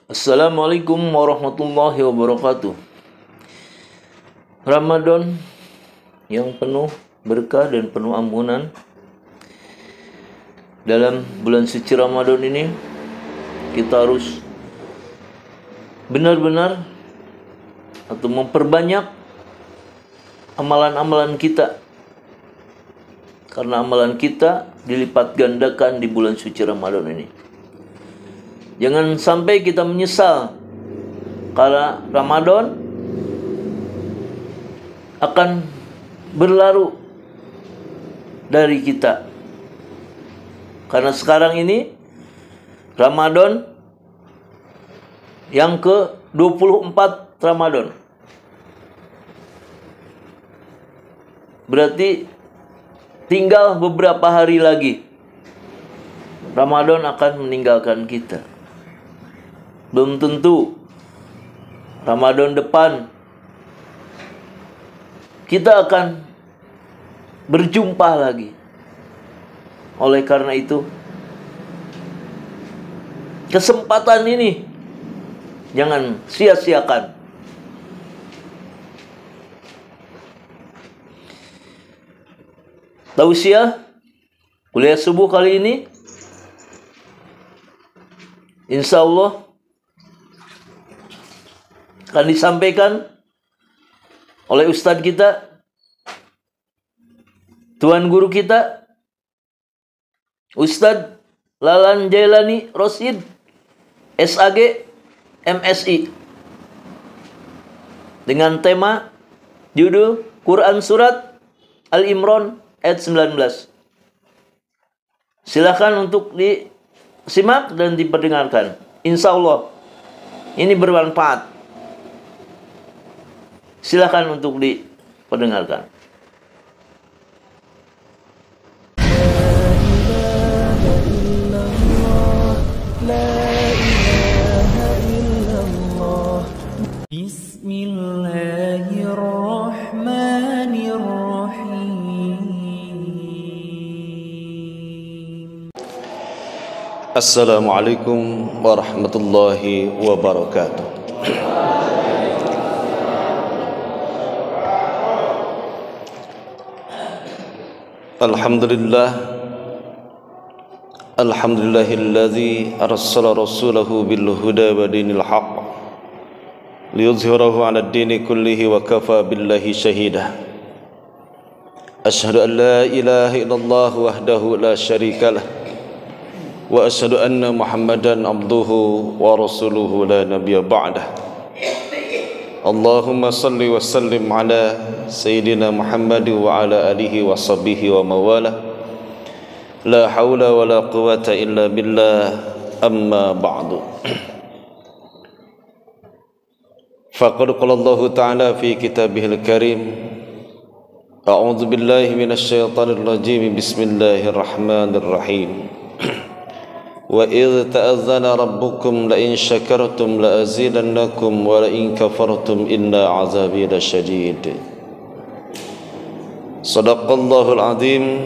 Assalamualaikum warahmatullahi wabarakatuh. Ramadan yang penuh berkah dan penuh ampunan. Dalam bulan suci Ramadan ini kita harus benar-benar atau memperbanyak amalan-amalan kita, karena amalan kita dilipat gandakan di bulan suci Ramadan ini. Jangan sampai kita menyesal karena Ramadan akan berlalu dari kita. Karena sekarang ini Ramadan yang ke-24 Ramadan. Berarti tinggal beberapa hari lagi Ramadan akan meninggalkan kita. Belum tentu Ramadan depan kita akan berjumpa lagi. Oleh karena itu, kesempatan ini jangan sia-siakan. Tausiah kuliah subuh kali ini, insya Allah akan disampaikan oleh Ustadz kita, Tuan Guru kita, Ustadz Lalan Jailani Rosid, SAG, MSI, dengan tema judul Quran Surat Al-Imran ayat 19. Silakan untuk disimak dan diperdengarkan. Insya Allah ini bermanfaat. Silakan untuk diperdengarkan. Bismillahirrahmanirrahim. Assalamualaikum warahmatullahi wabarakatuh. Alhamdulillahilladzi arsala rasulahu bil huda wa dinil haqq liyuzhirahu 'ala ad-dini kullihi wa kafa billahi shahida. Asyhadu an la ilaha illallah wahdahu la syarikalah wa asyhadu anna Muhammadan abduhu wa rasuluhu la nabiyya ba'dah. Allahumma salli wa sallim ala Sayyidina Muhammad wa ala alihi wa sahbihi wa mawala. La hawla wa la quwata illa billah, amma ba'du. Faqad qala Allah ta'ala fi kitabihil karim, a'udzu billahi minasy syaithanir rajim, bismillahirrahmanirrahim. Wa idh ta'azzana rabbukum la in syakartum la azidannakum wa la in kafartum inna azabi lasyadid. Sadaqallahul azim.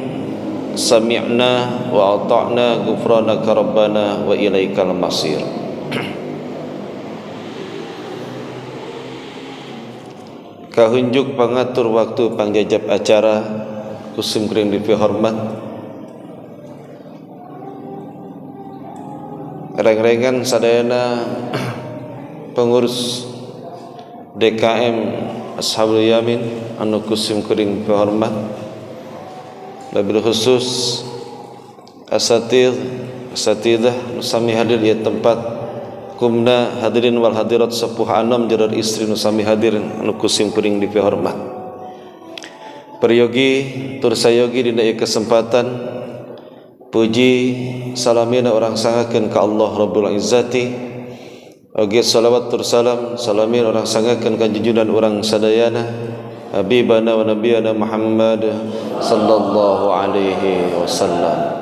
Sami'na wa ata'na ghufranaka rabbana wa ilaikal masir. Kahunjuk pangatur waktu pangjajab acara kusum kering dipi hormat, reng-rengan sadayana pengurus DKM Ashabul Yamin anu kusum kering dipi hormat, wabil khusus asatidah nusami hadir di tempat kumna hadirin wal hadirat sepuh anam jarar istri nusami hadir anu kusim kuring dipi hormat. Peryogi tur sayogi dina ieu kesempatan puji salamina orang sangakeun ka Allah Rabbul Izzati, oge salawat tur salam salamin orang sangakeun ka junjungan urang sadayana Habibana wa Nabiyana Muhammad sallallahu alaihi wasallam.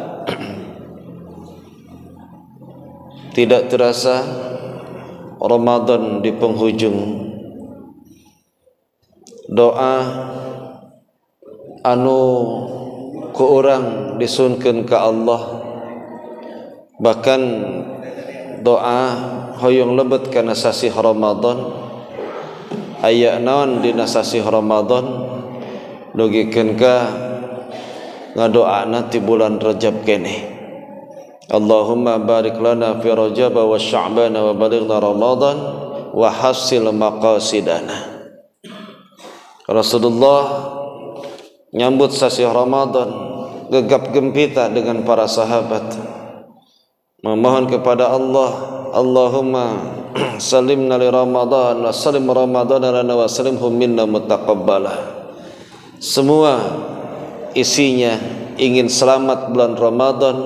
Tidak terasa Ramadan di penghujung. Doa anu ku urang disunkeun ka Allah, bahkan doa hoyong lebet kana sasih Ramadan. Aya naon dina sasih Ramadan dugikeun ka ngadoana ti bulan Rajab keneh. Allahumma barik lana fi Rajab wa Sya'ban wa balighna Ramadan wa hasil maqasidana. Rasulullah nyambut sasih Ramadan gegap gempita dengan para sahabat, memohon kepada Allah, Allahumma salimna li Ramadan wa salim Ramadan lana wa salimhum minna mutaqabbalah. Semua isinya ingin selamat bulan Ramadan,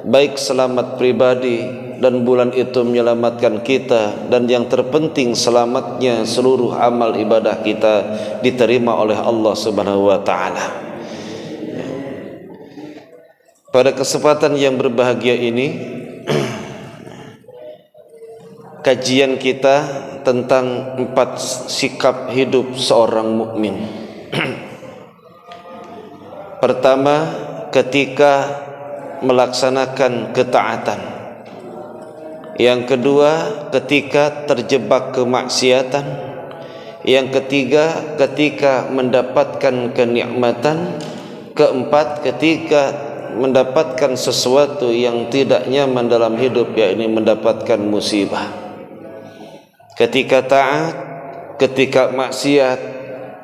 baik selamat pribadi dan bulan itu menyelamatkan kita, dan yang terpenting selamatnya seluruh amal ibadah kita diterima oleh Allah Subhanahu wa taala. Pada kesempatan yang berbahagia ini kajian kita tentang 4 sikap hidup seorang mukmin. Pertama, ketika melaksanakan ketaatan. Yang kedua, ketika terjebak kemaksiatan. Yang ketiga, ketika mendapatkan kenikmatan. Keempat, ketika mendapatkan sesuatu yang tidak nyaman dalam hidup, yakni mendapatkan musibah. Ketika taat, ketika maksiat,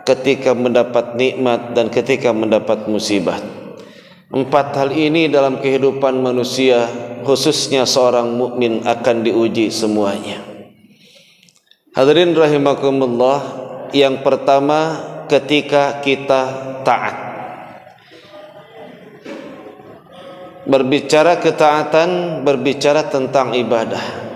ketika mendapat nikmat, dan ketika mendapat musibah. 4 hal ini dalam kehidupan manusia, khususnya seorang mukmin, akan diuji semuanya. Hadirin rahimakumullah, yang pertama ketika kita taat. Berbicara ketaatan, berbicara tentang ibadah.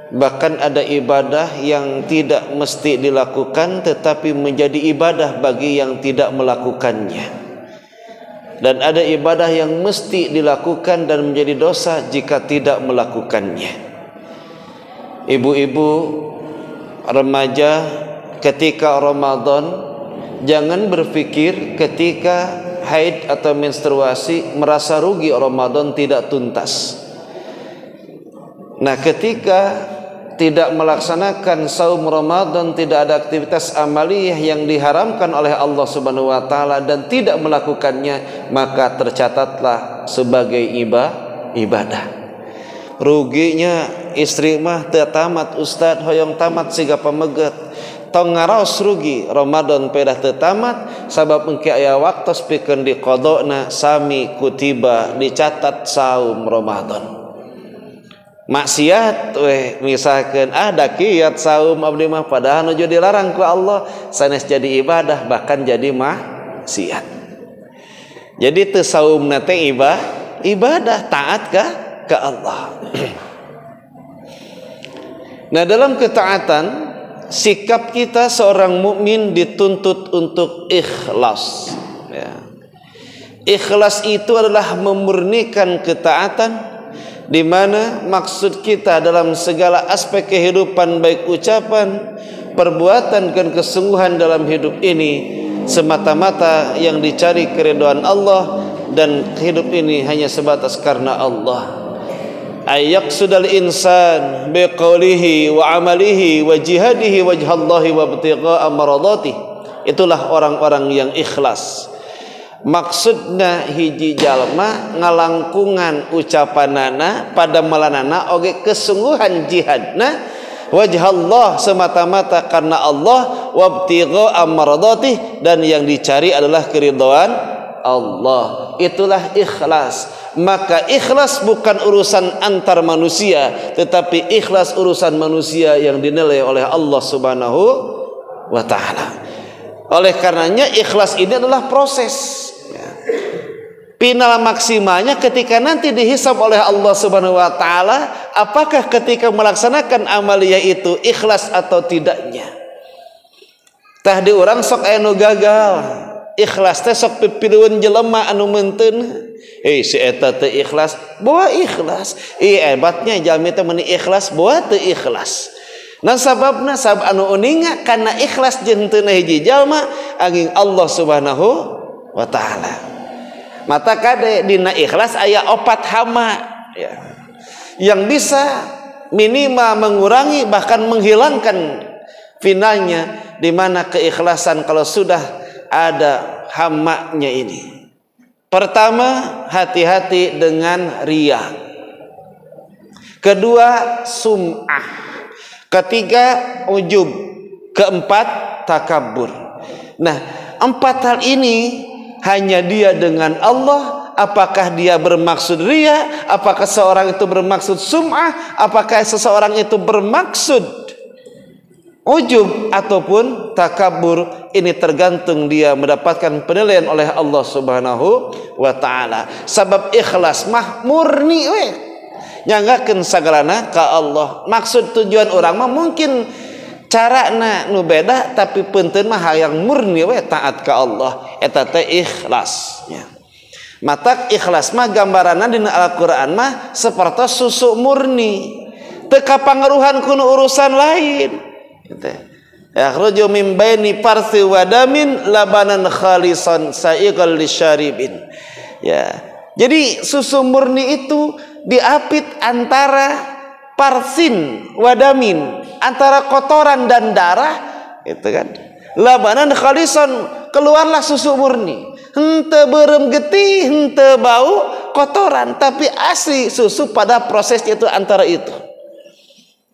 Bahkan ada ibadah yang tidak mesti dilakukan tetapi menjadi ibadah bagi yang tidak melakukannya. Dan ada ibadah yang mesti dilakukan dan menjadi dosa jika tidak melakukannya. Ibu-ibu, remaja, ketika Ramadan jangan berpikir ketika haid atau menstruasi merasa rugi Ramadan tidak tuntas. Nah, ketika tidak melaksanakan saum Ramadan, tidak ada aktivitas amaliyah yang diharamkan oleh Allah Subhanahu wa taala dan tidak melakukannya, maka tercatatlah sebagai ibadah. Ruginya istri mah teu tamat ustad, hoyong tamat siga pameget. Tong ngaraos rugi Ramadan pedah teu tamat sabab engke aya waktos pikeun diqodona sami kutiba dicatat saum Ramadan. Maksiat misalkan ada kiat saum abdi mah padahal nuju dilarang ku Allah, sanes jadi ibadah bahkan jadi maksiat. Jadi teu saumna teh ibadah taat ka Allah. Nah, dalam ketaatan sikap kita seorang mukmin dituntut untuk ikhlas, ya. Ikhlas itu adalah memurnikan ketaatan, di mana maksud kita dalam segala aspek kehidupan, baik ucapan, perbuatan, dan kesungguhan dalam hidup ini semata-mata yang dicari keridhaan Allah, dan hidup ini hanya sebatas karena Allah. Ayyaqsudal insan biqaulihi wa amalihi wa jihadihi wajhallahi wa ibtigha'a maradati. Itulah orang-orang yang ikhlas. Maksudna hiji jalma ngalangkungan ucapanana pada malanana oge kesungguhan jihadna wajhallah semata-mata karena Allah wabtigha amradati, dan yang dicari adalah keridhaan Allah. Itulah ikhlas. Maka ikhlas bukan urusan antar manusia, tetapi ikhlas urusan manusia yang dinilai oleh Allah Subhanahu wa taala. Oleh karenanya ikhlas ini adalah proses. Final maksimalnya ketika nanti dihisab oleh Allah Subhanahu wa taala, apakah ketika melaksanakan amaliyah itu ikhlas atau tidaknya. Tah di urang sok aya nu gagal. Ikhlas teh sok pipilueun jelema anu meuteun. Si eta teu ikhlas, boa ikhlas. Hebatnya jalmi teh meuni ikhlas, boa teu ikhlas. Nah sababna sabab anu uninga kana ikhlas jeung teu hiji jalma angin Allah Subhanahu wa taala. Mata kade dina ikhlas aya 4 hama, ya. yang bisa minimal mengurangi bahkan menghilangkan finalnya, di mana keikhlasan kalau sudah ada hamaknya ini. Pertama, hati-hati dengan riya. Kedua, sum'ah. Ketiga, ujub. Keempat, takabur. Nah, 4 hal ini hanya dia dengan Allah. Apakah dia bermaksud riya? Apakah seorang itu bermaksud sum'ah? Apakah seseorang itu bermaksud ujub ataupun takabur? Ini tergantung dia mendapatkan penilaian oleh Allah Subhanahu wa ta'ala. Sebab ikhlas mah murni we, nyanggakeun sagalana ka Allah. Maksud tujuan orang mah mungkin carana nu beda, tapi penting mah hayang murni we taat ka Allah, eta teh ikhlas ya. Mata ikhlas mah gambaranna dina Al-Qur'an mah sapertos susu murni, teu kapangaruhan ku urusan lain gitu. Yakhruju min baini farthi wa damin labanan khalisan sa'iqal lisyaribin ya. Jadi susu murni itu diapit antara parsin wadamin, antara kotoran dan darah gitu kan. Labanan khalisan, keluarlah susu murni, henteu beureum getih, henteu bau kotoran, tapi asli susu pada prosesnya itu antara itu.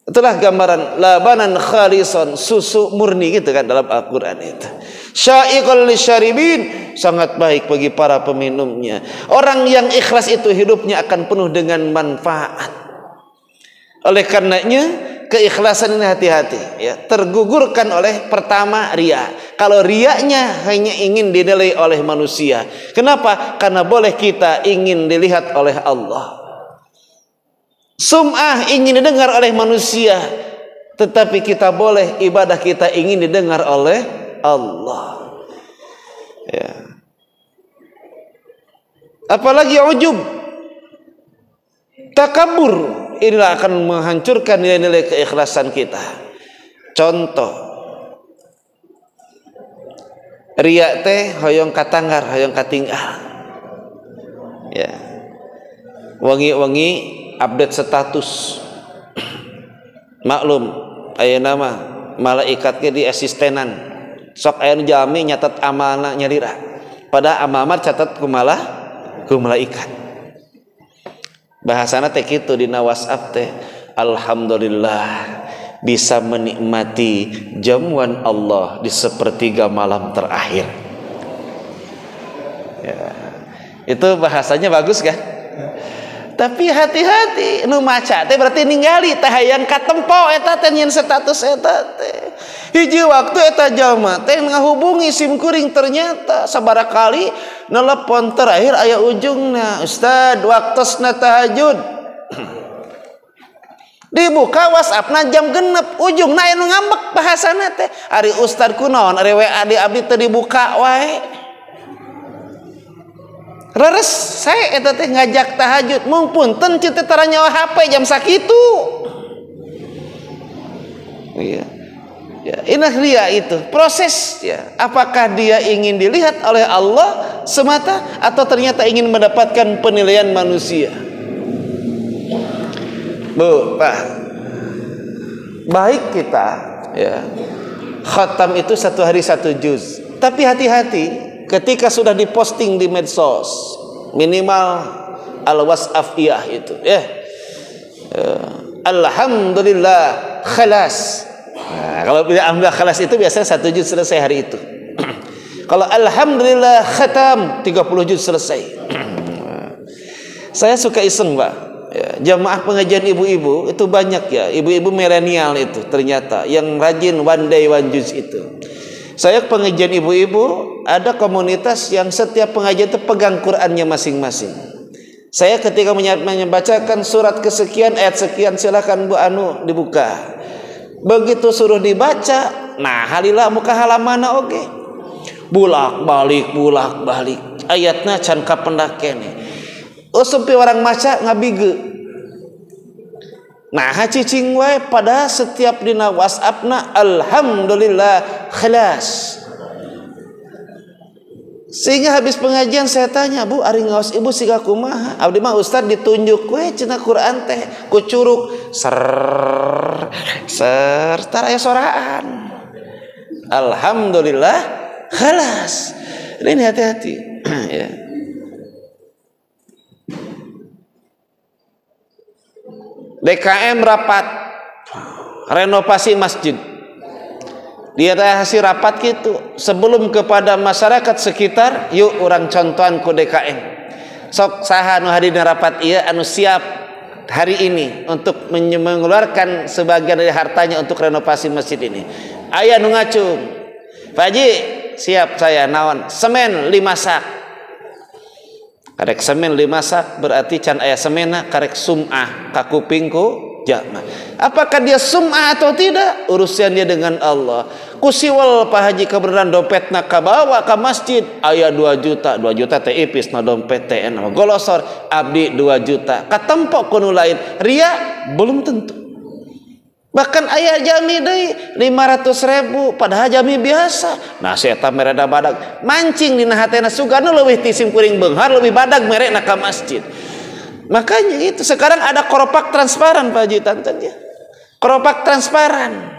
Itulah gambaran labanan khalisan, susu murni gitu kan dalam Al-Qur'an itu. Sya'iqal lisyaribin, sangat baik bagi para peminumnya. Orang yang ikhlas itu hidupnya akan penuh dengan manfaat. Oleh karenanya keikhlasan ini hati-hati ya, tergugurkan oleh pertama riya. Kalau riyanya hanya ingin dinilai oleh manusia. Kenapa? Karena boleh kita ingin dilihat oleh Allah. Sum'ah ingin didengar oleh manusia, tetapi kita boleh ibadah kita ingin didengar oleh Allah ya. Apalagi ujub, takabur, inilah akan menghancurkan nilai-nilai keikhlasan kita. Contoh, riya teh hoyong katanggar, hoyong katinggal ya. Wengi-wengi update status. Maklum aya nama malaikatnya di asistenan, sok aya nu jalmi nyatet amalna nyarira, pada amal mah catat ku malaikat. Bahasana teh kitu dina WhatsApp teh, alhamdulillah bisa menikmati jamuan Allah di sepertiga malam terakhir ya. Itu bahasanya bagus kan? Tapi hati-hati nu maca teh berarti ningali teh hayang katempo eta teh nyin status eta teh. Hiji waktu eta jalma teh ngahubungi sim kuring, ternyata sabaraha kali nelpon terakhir aya ujungna, Ustad waktosna tahajud. Dibuka WhatsAppna jam 6, ujungna anu ngambek bahasana teh, ari ustad kunaon ari WA di abdi teu dibuka wae. Reres saya eta teh ngajak tahajud, mung punten kitu tara nyawa HP jam sakitu. Iya. Ya, ini riya itu proses ya. Apakah dia ingin dilihat oleh Allah semata atau ternyata ingin mendapatkan penilaian manusia? Bu, Pak. Baik kita ya. Khatam itu 1 hari 1 juz. Tapi hati-hati ketika sudah diposting di medsos, minimal al-wasafiyah itu ya. Alhamdulillah khalas. Nah, kalau alhamdulillah khalas itu biasanya 1 juz selesai hari itu. Kalau alhamdulillah khatam 30 juz selesai. Saya suka iseng, Pak ya, jamaah pengajian ibu-ibu itu banyak ya, ibu-ibu milenial itu ternyata yang rajin one day one juz itu. Saya pengajian ibu-ibu, ada komunitas yang setiap pengajian itu pegang Qur'annya masing-masing. Saya ketika membacakan surat kesekian, ayat sekian, silakan Bu Anu dibuka. Begitu suruh dibaca, nah halilah muka halamana oke. Bulak-balik, ayatnya can kapendak kene. Usumpi orang maca ngabige. Nah cicing wae pada setiap dina WhatsAppna alhamdulillah khalas. Sehingga habis pengajian saya tanya, Bu, ari ngaos ibu siga kumaha? Abdi mah ustad ditunjuk we cenah Quran teh ku curug ser tar aya soraan. Alhamdulillah khalas. Ini hati-hati ya. DKM rapat renovasi masjid. Dia hasil rapat gitu sebelum kepada masyarakat sekitar, yuk orang contohan ku DKM. Sok saha nu hadina rapat ieu anu siap hari ini untuk mengeluarkan sebagian dari hartanya untuk renovasi masjid ini. Aya nu ngacung. Pak Haji, siap saya naon? Semen 5 sak. Karek semen 5 sak berarti can aya semena karek sum'ah ka kupingku jama. Apakah dia sum'ah atau tidak? Urusannya dengan Allah. Kusiwal Pak Haji kebenaran dompetna kabawa ke masjid aya 2 juta teh ipis na dompet teh na golosor abdi 2 juta katempo kuno lain ria belum tentu. Bahkan aya jami deui 500.000 padahal jami biasa. Nah saya eta mereda badag mancing dina hatena sugana leuwih ti sim kuring beunghar leuwih badag merekna ka masjid. Makanya itu sekarang ada koropak transparan Pak Haji Tantan ya. Koropak transparan.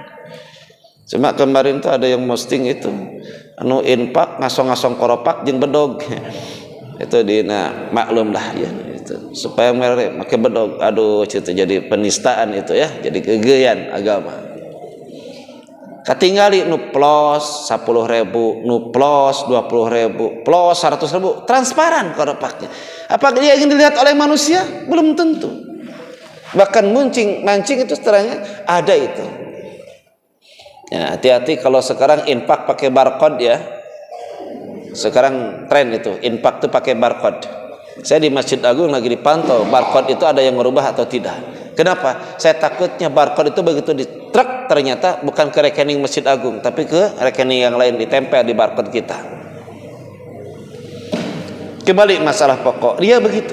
Cuma kemarin tuh ada yang posting itu anu infak ngasong-ngasong koropak jeung bedog. Itu dina maklum lah ya itu. Supaya mereka make bedog. Aduh itu jadi penistaan itu ya, jadi kegeyan agama. Katingali nu plos 10.000, nu plos 20.000, plos 100.000, transparan koropaknya. Apakah dia ingin dilihat oleh manusia? Belum tentu. Bahkan mancing itu setelahnya ada itu. Ya, hati-hati kalau sekarang infak pakai barcode ya. Sekarang tren itu, infak tuh pakai barcode. Saya di Masjid Agung lagi dipantau, barcode itu ada yang merubah atau tidak. Kenapa? Saya takutnya barcode itu begitu ditrek ternyata bukan ke rekening Masjid Agung, tapi ke rekening yang lain ditempel di barcode kita. Kembali masalah pokok, dia begitu.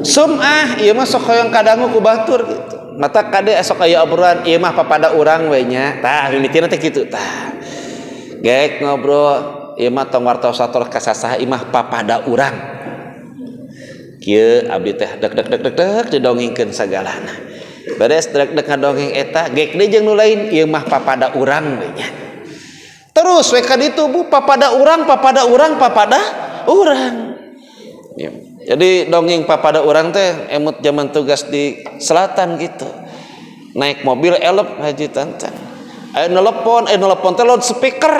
Sum'ah, ieu mah sok hoyong kadangu ku batur gitu. Mata kade esok aya obrolan ieu mah papada urang we nya. Tah mimitina teh kitu tah. Gek ngobrol ieu mah tong wartos sator kasasaha ieu mah papada urang. Kieu abdi teh deg didongengkeun sagalana. Beres deg ngadongeng eta gek deui jeung nu lain ieu mah papada urang we nya. Terus we ka ditu Bu papada urang. Ya. Jadi dongeng papada urang teh emut zaman tugas di selatan gitu. Naik mobil elep Haji Tantan. Aya nelpon teh loudspeaker.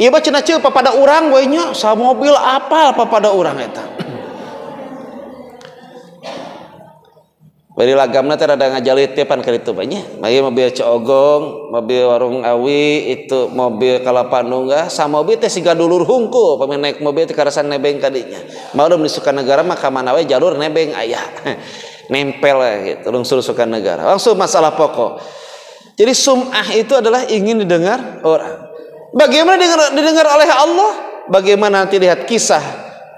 Ieu mah cenah ceu papada urang we nya, sa mobil apal papada urang eta. Bari lagamna teh rada ngajalit teh pan ka ditu banyak. Aya mobil Coogong, mobil Warung Awi, itu mobil Kalapa Nunggal, sa mobil teh siga dulur hungkul, pamain naik mobil teh karasan nebeng kadinya. Maklum di Sukanegara mah ka mana we jalur nebeng aya. Nempel gitu, lungsur Sukanegara. Langsung masalah pokok. Jadi sum'ah itu adalah ingin didengar orang. Bagaimana didengar oleh Allah? Bagaimana nanti lihat kisah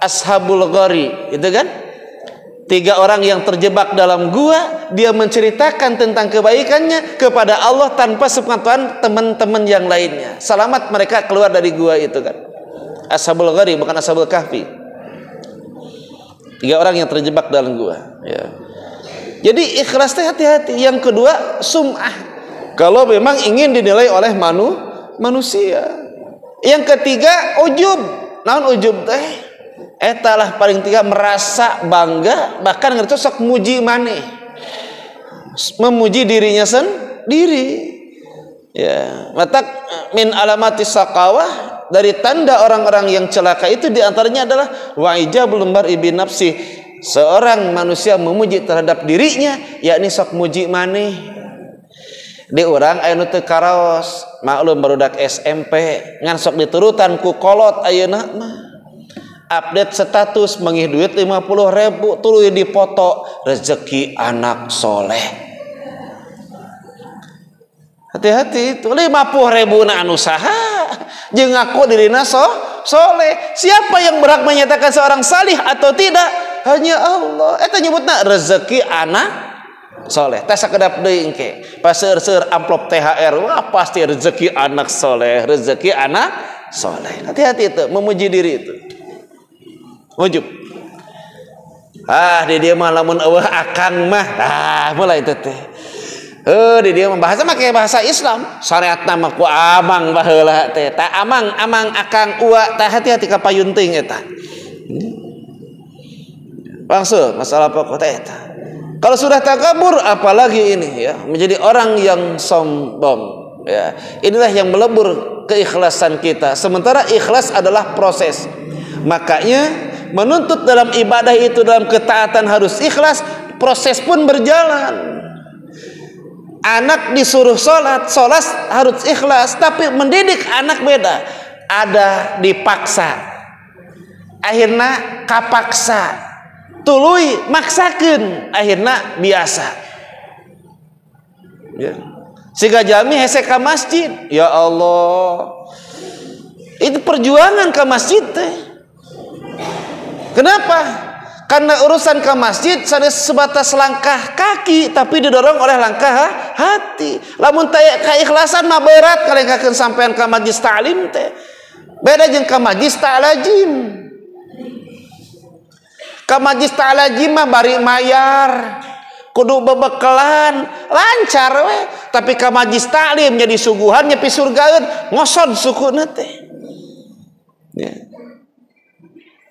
Ashabul Ghari, itu kan? 3 orang yang terjebak dalam gua, dia menceritakan tentang kebaikannya kepada Allah tanpa sepengetahuan teman-teman yang lainnya. Selamat mereka keluar dari gua itu kan. Ashabul Ghari bukan Ashabul Kahfi. 3 orang yang terjebak dalam gua. Ya. Jadi ikhlasnya hati-hati. Yang kedua sum'ah. Kalau memang ingin dinilai oleh manusia. Yang ketiga ujub. Naon ujub teh? Etalah paling tiga merasa bangga, bahkan ngerti sok muji maneh, memuji dirinya sendiri. Ya, mata min alamati saqawah, dari tanda orang-orang yang celaka itu diantaranya adalah wa ijabul mar'i bi nafsi, seorang manusia memuji terhadap dirinya, yakni sok muji maneh. Di orang aya nu teu karaos, maklum barudak SMP ngan sok diturutan ku kolot ayeuna mah. Update status mengih duit 50.000 tuluy dipoto rezeki anak soleh. Hati-hati itu 50.000 na anu saha jeung ngaku dirina soleh. Siapa yang berhak menyatakan seorang salih atau tidak? Hanya Allah. Eta nyebutna rezeki anak soleh. Teh sakedap deui engke. Paseur-seur amplop THR, wah pasti rezeki anak soleh, rezeki anak soleh. Hati-hati itu memuji diri itu. Ujub. Di dia mah lamun eueuh akang mah. Mulai itu teh. Di dia mah bahasa make bahasa Islam. Syariatna mah ku amang baheula teh. Ta amang akang ua tah hati-hati ka payun teuing eta. Langsung masalah pokok eta. Kalau sudah takabur apalagi ini ya, menjadi orang yang sombong ya. Inilah yang melebur keikhlasan kita. Sementara ikhlas adalah proses. Makanya menuntut dalam ibadah itu, dalam ketaatan harus ikhlas. Proses pun berjalan. Anak disuruh sholat harus ikhlas. Tapi mendidik anak beda. Ada dipaksa, akhirnya kapaksa, tuluy maksakeun, akhirnya biasa ya. Siga jami hese ka masjid, ya Allah, itu perjuangan ke masjid teh. Kenapa? Karena urusan ke masjid sanes sebatas langkah kaki, tapi didorong oleh langkah hati. Lamun taya keikhlasan mah berat kalengkakeun sampean ka majlis ta'lim teh. Beda jeung ka majlis ta'lajim. Ka majlis ta'lajim mah bari mayar, kudu bebekelan, lancar we. Tapi ka majlis ta'lim jadi suguhan nyepi surgaeun, ngosod sukuna teh. Ya.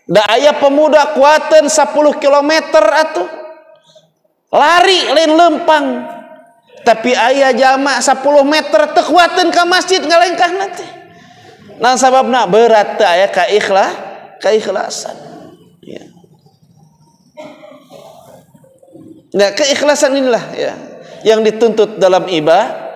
Da aya pemuda kuateun 10 km atuh. Lari lain lempang. Tapi aya jama 10 meter teu kuateun ka masjid ngalengkahna teh. Nah sababna berat teh aya keikhlasan. Ya. Nah, keikhlasan inilah ya yang dituntut dalam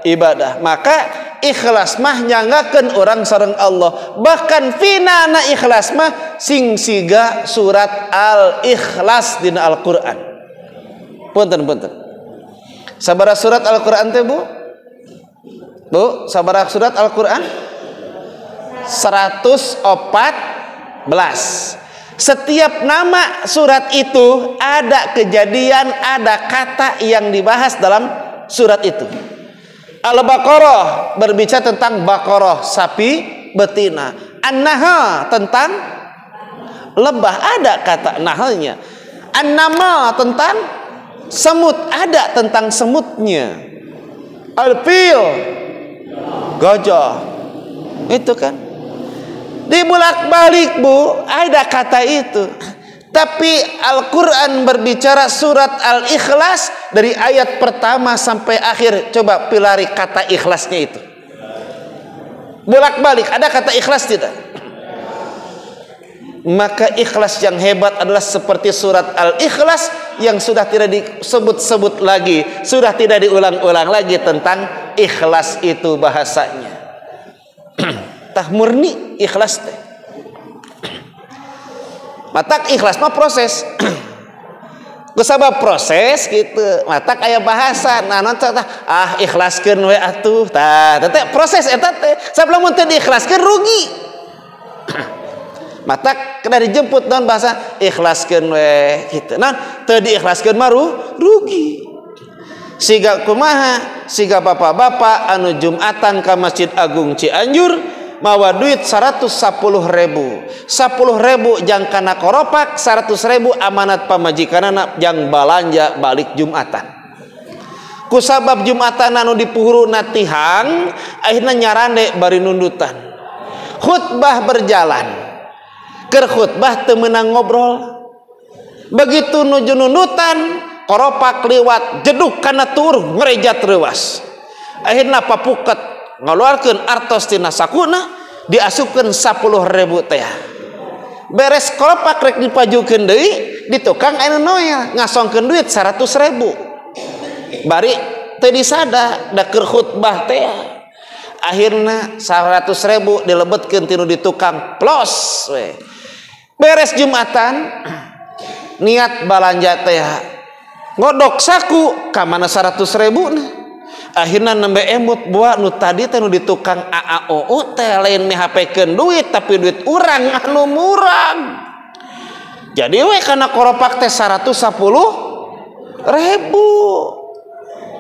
ibadah. Maka ikhlas mah nyangakeun orang sareng Allah. Bahkan finana ikhlas mah sing siga surat Al-Ikhlas dina Al-Qur'an. Punten. Sabaraha surat Al-Qur'an teh, Bu? Bu, sabaraha surat Al-Qur'an? 114. Setiap nama surat itu ada kejadian, ada kata yang dibahas dalam surat itu. Al-Baqarah berbicara tentang Baqarah, sapi betina. An-Nahl tentang lebah, ada kata nahlnya. An-Namal tentang semut, ada tentang semutnya. Al-Fil, gajah. Itu kan. Dibulak-balik, Bu, ada kata itu. Tapi Al-Quran berbicara surat Al-Ikhlas dari ayat pertama sampai akhir. Coba pilari kata ikhlasnya itu. Bolak-balik, ada kata ikhlas tidak? Maka ikhlas yang hebat adalah seperti surat Al-Ikhlas yang sudah tidak disebut-sebut lagi, sudah tidak diulang-ulang lagi tentang ikhlas itu bahasanya. Tah murni ikhlas teh. Matak ikhlas mah proses. Kusabab proses gitu. Matak aya bahasa. Nah nanti ikhlaskeun we atuh. Tah teh proses eta teh. Sabab lamun teu diikhlaskeun rugi. Matak kena dijemput naon bahasa ikhlaskeun we kitu. Nah teu diikhlaskeun mah rugi. Siga kumaha? Siga bapak-bapak anu Jumatan ka Masjid Agung Cianjur mawa duit 110.000 jang kana koropak, 100.000 amanat pamajikanana jang balanja balik Jumatan. Kusabab Jumatan anu dipuhuruna tihang, akhirna nyarande bari nundutan. Khutbah berjalan, keur khutbah teu meunang ngobrol. Begitu nuju nundutan, koropak liwat jeduk kana tur ngerejat reuwas. Akhirna papuket ngaluarkeun artos tina sakuna, diasupkeun 10.000 teh. Beres kolopak rek dipajukeun deui, di tukang anu noel ngasongkeun duit 100.000. Bari teu disada da keur khutbah teh. Akhirna 100.000 dilebetkeun tinu di tukang plos we. Beres Jumatan niat balanja teh. Ngodok saku ka mana 100.000 na. Akhirna nembe emut buah nu tadi teh nu di tukang AAOO teh lain mihapkeun duit tapi duit urang anu murang. Jadi we kana koropak teh 110.000.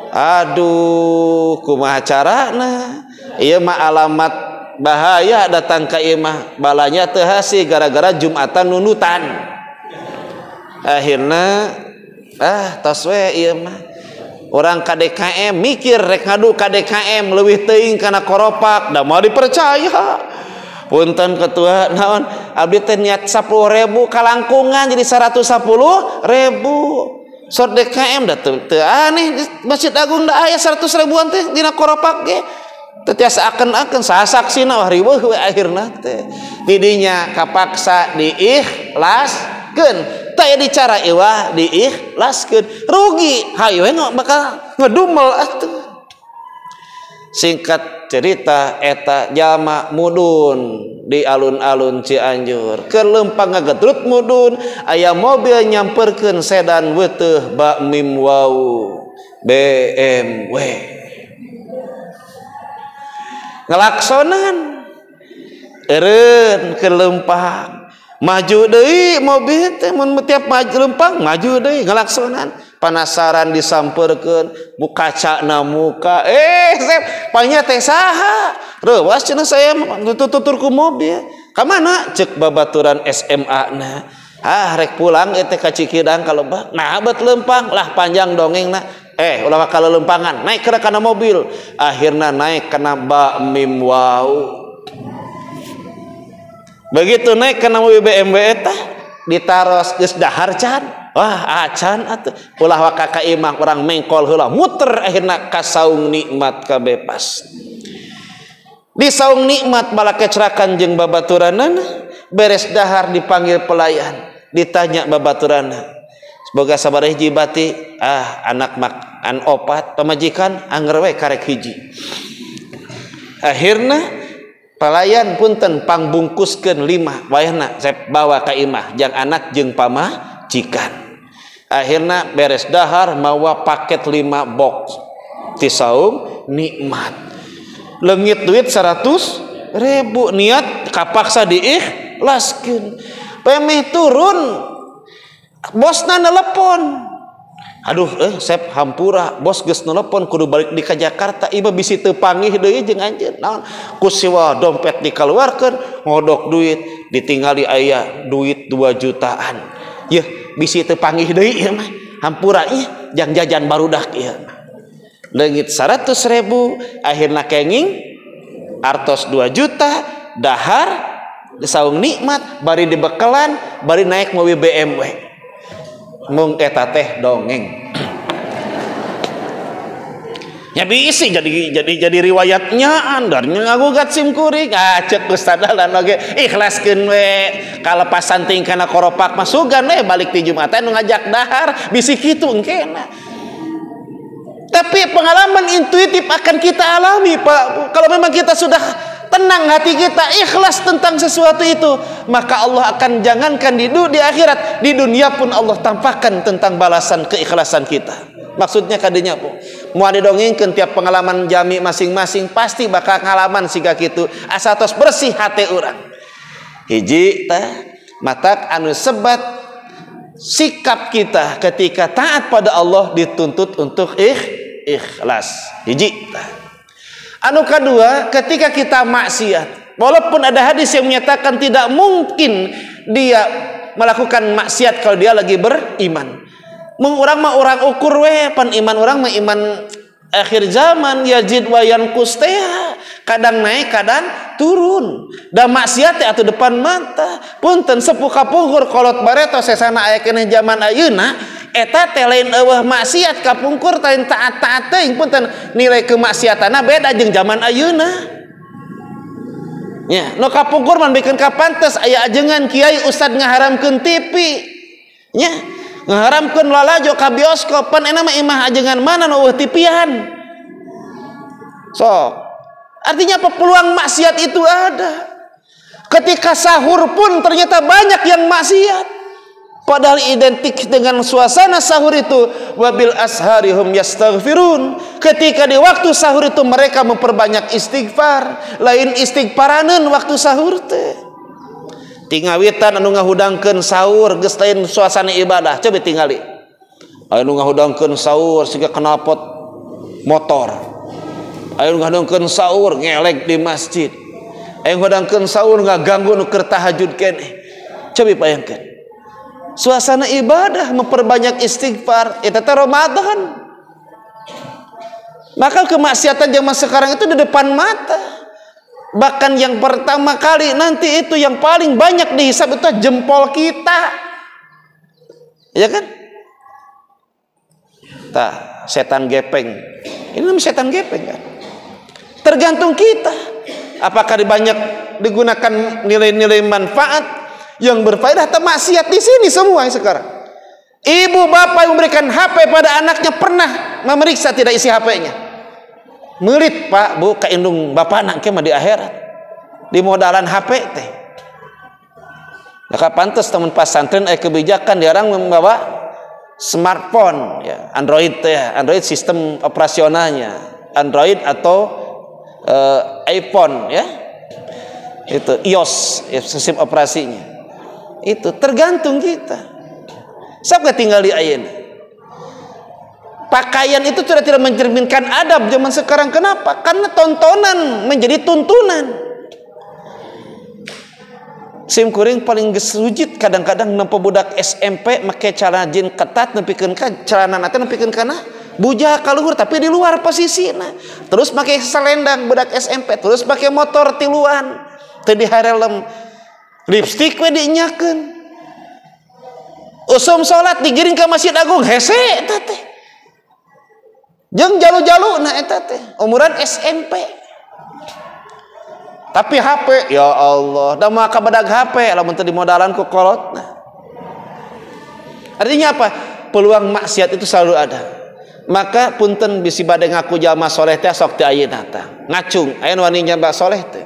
Aduh, kumaha carana? Ieu mah alamat bahaya datang ke imah balanya teu hasi gara-gara Jumatan nunutan akhirna tos we ieu mah orang KDKM mikir rek ngadu KDKM leuwih teuing kana koropak da moal dipercaya punten ketua naon abdi teh niat 10.000 kalangkungan jadi 110.000 sor DKM da teu aneh Masjid Agung da aya 100.000-an teh dina koropak ge teu tiasa akeun sasaksina wah riweuh we akhirna teh didinya kapaksa diikhlaskeun teu aya dicara iwah diikhlaskeun rugi hayu we bakal ngedumel atuh. Singkat cerita eta jalma mudun di alun-alun Cianjur keur leumpang ngagedrut mudun aya mobil nyamperkeun sedan weuteuh bak mim wau BMW ngelaksonan eureun keur leumpang maju deui mobil teh mun tiap maju leumpang maju deui ngelaksonan panasaran disamperkeun buka kacana muka Sep panya teh saha reuwas cenah saya tutur ku mobil ka mana ceuk babaturan SMA na rek pulang teh ka Cikidang kalebak nah bet leumpang lah panjang dongengna ulah kaleulempangan naik kana mobil akhirna naik kana bak mim wau begitu naik kana mobil BMW eta ditaros geus dahar can wah acan atuh ulah waka ka imah urang mengkol heula muter akhirna ka saung nikmat kabeh pas di saung nikmat bala kecerakan jeung babaturanana beres dahar dipanggil pelayan ditanya babaturanna semoga sabar hiji bati anak makan opat pamajikan anger we karek hiji akhirna pelayan punten pangbungkuskeun 5 wayahna saya bawa ka imah jang anak jeung pamajikan akhirna beres dahar mawa paket 5 box ti saung nikmat leungit duit 100.000 niat kapaksa diikhlaskeun pemeh turun bosna nelepon aduh Sep hampura bos geus nelepon kudu balik di ka Jakarta ieu bisi teu panggih deui jeung anjeun naon ku siwa dompet dikeluarkeun ngodok duit ditinggali aya duit 2 jutaan yeuh bisi teu panggih deui ieu mah hampura ieu jang jajan barudak ieu leungit 100.000 akhirna kenging artos 2 juta dahar di saung nikmat bari dibekelan bari naik mobil BMW mung eta teh dongeng nya bisi jadi riwayatnya andarnya ngagugat sim kuring ceuk ustad dalan oge ikhlaskeun we kalepasan ting kana koropak mah sugan we balik ti Jumatan nu ngajak dahar bisi kitu engkena tapi pengalaman intuitif akan kita alami Pak kalau memang kita sudah tenang hati kita ikhlas tentang sesuatu itu maka Allah akan jangankan di akhirat di dunia pun Allah tampakkan tentang balasan keikhlasan kita maksudnya kadinya Bu moal didongengkeun tiap pengalaman jami masing-masing pasti bakal ngalaman siga kitu asa tos bersih hati urang hiji teh matak anu sebat sikap kita ketika taat pada Allah dituntut untuk ikhlas hiji teh anu kedua ketika kita maksiat walaupun ada hadis yang menyatakan tidak mungkin dia melakukan maksiat kalau dia lagi beriman mung urang mah urang ukur we pan iman urang mah iman akhir zaman yazid wa yanqus teh kadang naik kadang turun da maksiat teh atuh depan mata punten sepuh kapungkur kolot bareto sesana aya keneh zaman ayeuna eta teh lain eueuh maksiat kapungkur lain taat-taat teuing punten nilai kemaksiatanna beda jeung zaman ayeuna nya nu kapungkur man bikeun kapantes aya ajengan kiai ustad ngaharamkeun TV nya ngaharamkeun lalajo ka bioskop pan eta mah imah ajengan mana nu eueuh TV-an sok artinya apa peluang maksiat itu ada ketika sahur pun ternyata banyak yang maksiat padahal identik dengan suasana sahur itu wabil asharihum yastaghfirun ketika di waktu sahur itu mereka memperbanyak istighfar lain istighfaraneun waktu sahur teh tingawitan anu ngahudangkeun sahur geus lain suasana ibadah coba tingali anu ngahudangkeun sahur siga knalpot motor anu ngahudangkeun sahur ngelek di masjid Aing hodangkeun saur ngaganggu nu keur tahajud keneh. Coba bayangkan. Suasana ibadah, memperbanyak istighfar, eta teh Ramadan. Maka kemaksiatan zaman sekarang itu di depan mata. Bahkan yang pertama kali nanti itu yang paling banyak dihisab itu jempol kita. Ya kan? Tah, setan gepeng. Ini namanya setan gepeng kan? Tergantung kita. Apakah banyak digunakan nilai-nilai manfaat yang berfaedah atau maksiat di sini semua sekarang. Ibu bapak yang memberikan HP pada anaknya pernah memeriksa tidak isi HP-nya. Merit Pak Bu kaindung bapak anaknya mah di akhirat. Di modalan HP teh. Maka pantas teman pesantren kebijakan diarang membawa smartphone ya, Android teh, Android sistem operasionalnya, Android atau iPhone ya. Itu iOS ya, sistem operasinya. Itu tergantung kita. Siapa tinggal di ayeuna? Pakaian itu sudah tidak mencerminkan adab zaman sekarang. Kenapa? Karena tontonan menjadi tuntunan. Sim kuring paling gesujit kadang-kadang nampa budak SMP make celana jin ketat nepikeun ka celana teh nepikeun kana bujah ka luhur tapi di luar posisina. Terus make selendang budak SMP, terus make motor tiluan teu diharelem. Lipstik we dinyakeun. Usum salat digiring ke Masjid Agung hese eta teh. Jeung jalu-jaluna eta teh umuran SMP. Tapi HP ya Allah, da mah kabadag HP lamun teu dimodalan ku kolotna. Artinya apa? Peluang maksiat itu selalu ada. Maka punten bisi bade ngaku jalma soleh teh sok teu ayeuna tah. Ngacung aya nu wani nyamba soleh teh.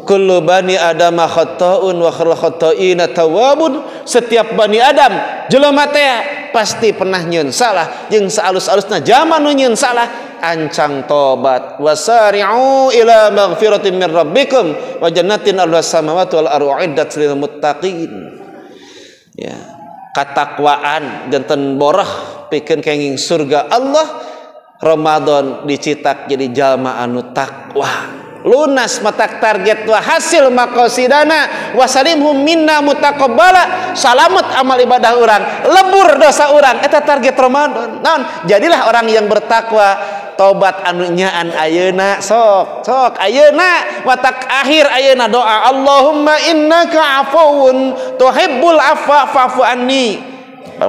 Kullu bani Adam khata'un wa khairul khata'ina tawwabun. Setiap bani Adam jelema teh pasti pernah nyieun salah jeung saalus-alusna zaman nu nyieun salah ancang tobat. Wasari'u ila maghfiratin min rabbikum wa jannatin arduhas samawati wal ardu uiddat lil muttaqin. Ya, katakwaan janten borah pikeun kenging surga Allah. Ramadan dicitak jadi jalma anu takwa. Lunas matak target wa hasil maqasidana wasalimhum minna mutaqabbala. Salamet amal ibadah orang, lebur dosa orang, eta target Ramadan. Naon? Jadilah orang yang bertakwa. Tobat anu nyaan ayeuna sok ayeuna matak akhir ayeuna doa Allahumma innaka afuwun tuhibbul afwa fa'fu anni.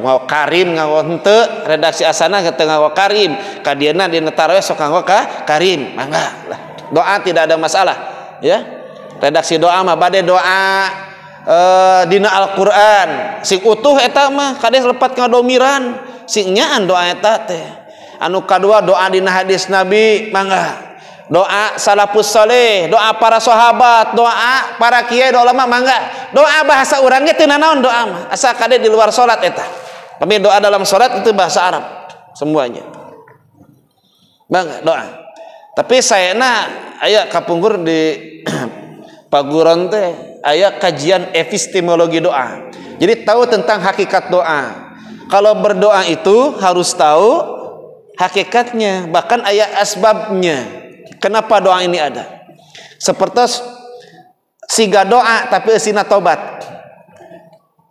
Mau karim ngawo henteu redaksi asana teu ngawo karim kadieuna dina tarawih sok ngawo ka karim mangga lah. Doa tidak ada masalah ya. Redaksi doa mah bade doa dina Al-Qur'an sing utuh eta mah kades lepat ngadomiran sing nyaan doa eta teh. Anu kadua doa dina hadis Nabi mangga. Doa salafus saleh, doa para sahabat, doa para kiai doa ulama mangga. Doa bahasa urang ge teu naon doa mah asa kade di luar salat eta. Tapi doa dalam salat itu bahasa Arab semuanya. Mangga doa. Tapi sayana aya kapungkur di paguron teh aya kajian epistemologi doa. Jadi tahu tentang hakikat doa. Kalau berdoa itu harus tahu hakikatnya, bahkan aya asbabnya. Kenapa doa ini ada? Seperti siga doa tapi eusina tobat.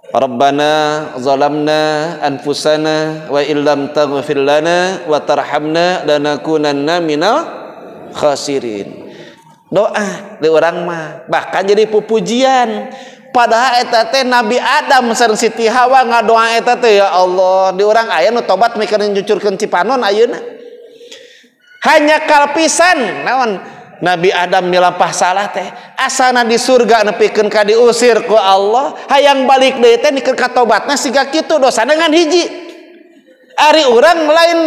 Rabbana zalamna anfusana wa illam taghfir lana wa tarhamna lanakunanna minal khasirin. Doa di orang mah bahkan jadi pupujian. Padahal eta teh Nabi Adam sareng Siti Hawa ngadoa eta teh ya Allah di orang aya nu tobat mikeun nyucurkeun cipanon ayeuna. Hanya kalpisan naon Nabi Adam milampah salah teh asana di surga nepikeun ka diusir ku Allah hayang balik deui teh dikeun katobatna siga kitu dosa dengan hiji. Ari urang lain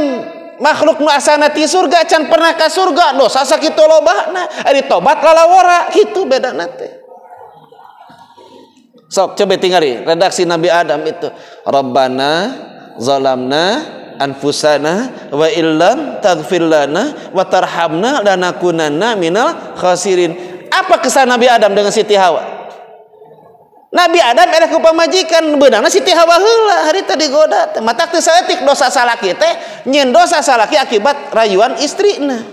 makhluk nu asana ti surga can pernah ka surga dosa sakitu lobana ari tobat lalawara kitu bedana teh. Sok coba tinggali redaksi Nabi Adam itu Rabbana zalamna anfusana wa illam taghfir lana wa tarhamna lanakunanna minal khasirin. Apa kesan Nabi Adam dengan Siti Hawa? Nabi Adam era ku pamajikan beunangna Siti Hawa heula harita digoda teh matak teu saeutik dosa salaki teh nyeun dosa salaki akibat rayuan istrina.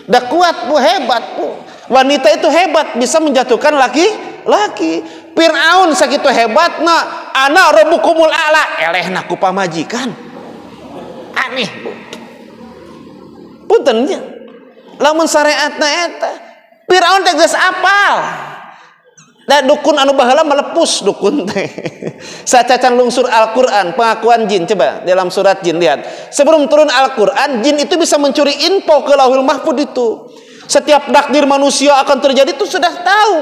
Da kuat bu hebat bu. Wanita itu hebat, bisa menjatuhkan laki-laki. Fir'aun sakitu hebatna, ana rabbukumul a'la, elehna ku pamajikan. Aneh, Bu. Punten nya. Lamun syariatna eta, Fir'aun teh geus apal. Da dukun anu baheula melepus dukun teh. Sacacan lungsur Al-Qur'an, pengakuan jin, coba dalam surat jin lihat. Sebelum turun Al-Qur'an, jin itu bisa mencuri info ke Lauhul Mahfuz itu. Setiap takdir manusia akan terjadi itu sudah tahu.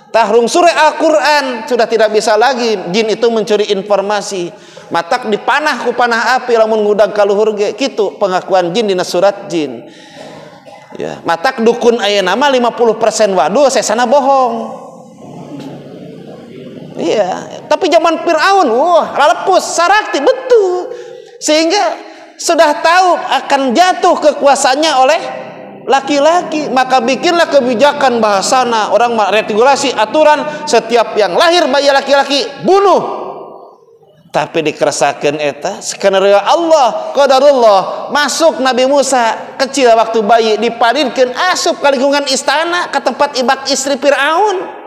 Tahrung surah Al-Quran sudah tidak bisa lagi jin itu mencuri informasi. Matak dipanah ku panah api lamun ngudag ka luhur ge. Kitu pengakuan jin dina surat jin. Ya, matak dukun ayeuna mah 50% waduh sesana bohong. Iya, tapi zaman Fir'aun wah lalepus sarakti betul. Sehingga sudah tahu akan jatuh kekuasaannya oleh laki-laki, maka bikinlah kebijakan bahasana orang regulasi aturan setiap yang lahir bayi laki-laki bunuh. Tapi dikeresakeun eta skenario Allah qadarullah, masuk Nabi Musa kecil waktu bayi diparinkeun asup ka lingkungan istana ke tempat ibak istri Fir'aun.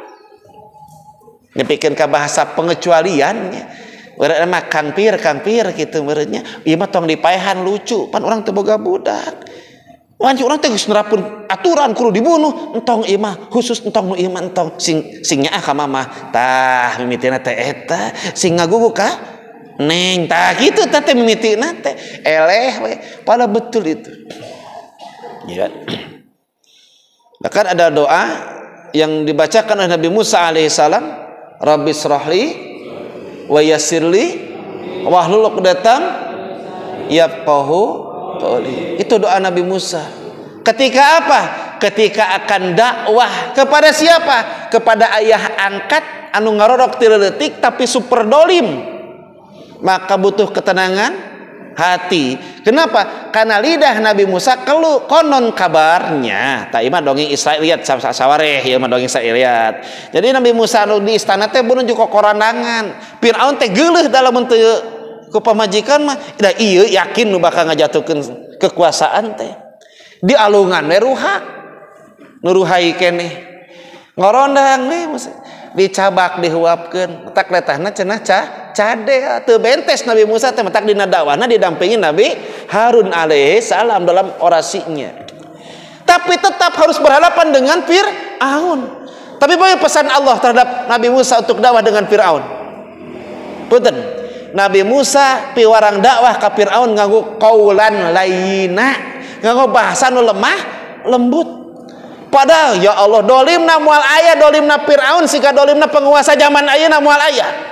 Dipikeun ka bahasa pengecualiannya. Urang mah kampir kitu meureunnya. Ieu mah tong dipaehan lucu, pan urang teu boga budak. Wanci urang teh geus nerapkeun aturan kudu dibunuh, entong ieu mah khusus entong nu ieu mah entong sing nyaah ka mamah. Tah mimitina teh eta sing ngagugu ka neng tah kitu teh mimitina teh eleh we. Pada betul itu. Ya. Bahkan ada doa yang dibacakan oleh Nabi Musa alaihissalam, Rabbi shrahli wa yassirli wahlul 'uqdatam yafqahu qawli. Itu doa Nabi Musa. Ketika apa? Ketika akan dakwah kepada siapa? Kepada ayah angkat anu ngarorok 3 detik tapi super dolim. Maka butuh ketenangan hati. Kenapa? Karena lidah Nabi Musa konon kabarnya tak imah dongeng Israiliyat sawareh ya mah dongeng Israiliyat. Jadi Nabi Musa anu di istana teh beun juga korandangan. Firaun teh geuleuh dalam teu ku pamajikan mah da ieu yakin nu bakal ngajatuhkeun kekuasaan teh. Di alungan we ruhak. Nuruhai keneh. Ngorondang we dicabak dihuapkeun. Tak letahna cenah cade teu bentes Nabi Musa teh matak dina dakwahna didampingi Nabi Harun alaihi salam dalam orasinya. Tapi tetap harus berhadapan dengan Fir'aun. Tapi bagaimana pesan Allah terhadap Nabi Musa untuk dakwah dengan Fir'aun? Punten. Nabi Musa piwarang dakwah ka Fir'aun nganggo qaulan layyina, nganggo bahasa nu lemah lembut. Padahal ya Allah dolimna moal aya dolimna Fir'aun sika dolimna penguasa zaman ayeuna moal aya.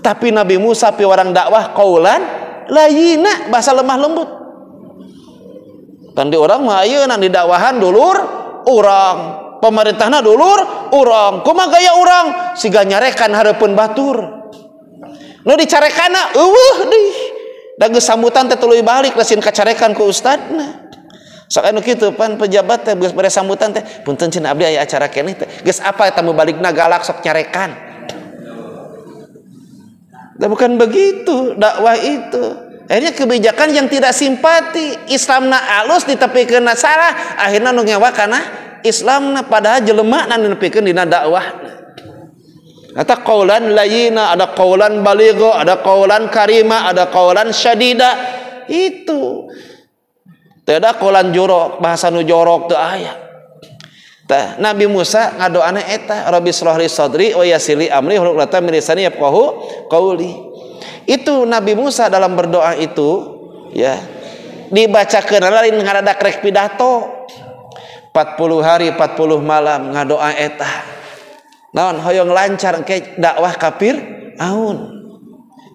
Tapi Nabi Musa piwarang dakwah qaulan layyina, bahasa lemah lembut. Kan di orang mah ayeuna di dakwahan dulur urang, pemerintahna dulur urang, kumaha gaya urang siga nyarekan hareupeun batur. Nu dicarekana eueuh deui. Da geus sambutan teh tuluy balik lasin kacarekan ku ustadna. Sok anu kitu pan pejabat teh geus bere sambutan teh punten cenah abdi aya acara keneh teh. Geus apa eta balikna galak sok nyarekan. Dan bukan begitu dakwah itu. Akhirnya kebijakan yang tidak simpati, Islamna alus ditepikeun salah, akhirnya nu ngewa kana Islamna padahal jelema nu nepikeun dina dakwahna. Eta qaulan layyina, ada qaulan baligha, ada qaulan karima, ada qaulan syadida. Itu. Teu ada qaulan jorok, bahasa nu jorok teu aya. Tah Nabi Musa ngadoana eta Rabbi shrahli sadri wa yassirli amri wahlul 'uqdatam min lisani yafqahu qauli. Itu Nabi Musa dalam berdoa itu ya dibacakeun lain ngaradak rek pidato 40 hari 40 malam ngadoa eta. Naon hoyong lancar engke dakwah ka Fir'aun.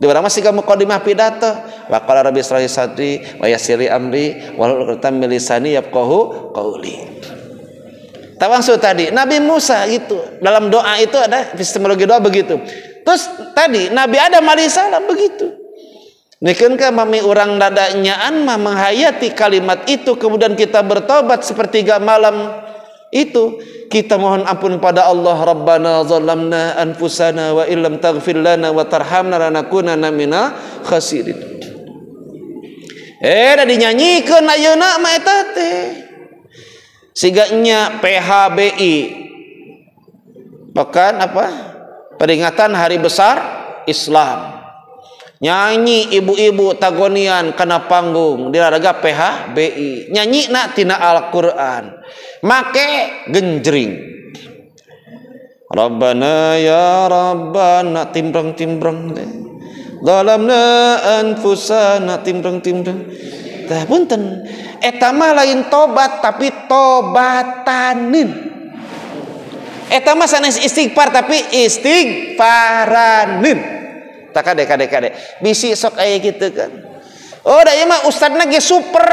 Di urang mah siga muqaddimah pidato wa qala Rabbi shrahli sadri wa yassirli amri wahlul 'uqdatam min lisani yafqahu qauli. Tawangsul tadi Nabi Musa itu dalam doa itu ada epistemologi doa begitu. Terus tadi Nabi Adam alaihissalam begitu. Nikeun ka mami urang dadanyaan mah menghayati kalimat itu kemudian kita bertobat sepertiga malam itu kita mohon ampun pada Allah. Rabbana zalamna anfusana wa illam taghfir lana wa tarhamna lanakunanna minal khasirin. Da dinyanyikeun ayeuna mah eta teh. siganya PHBI, pekan apa? Peringatan Hari Besar Islam. Nyanyi ibu-ibu tagonian kana panggung di raga PHBI. Nyanyi na tina Al-Qur'an. Make genjring. Rabbana ya Rabbana timbreng-timbreng. Zalamna anfusana timbreng-timbreng. Tah punten, eta mah lain tobat tapi tobatanin. Eta mah sanes istighfar tapi istighfaranin. Tak kade bisi sok aya gitu kan. Oh da ieu mah ustadna ge super.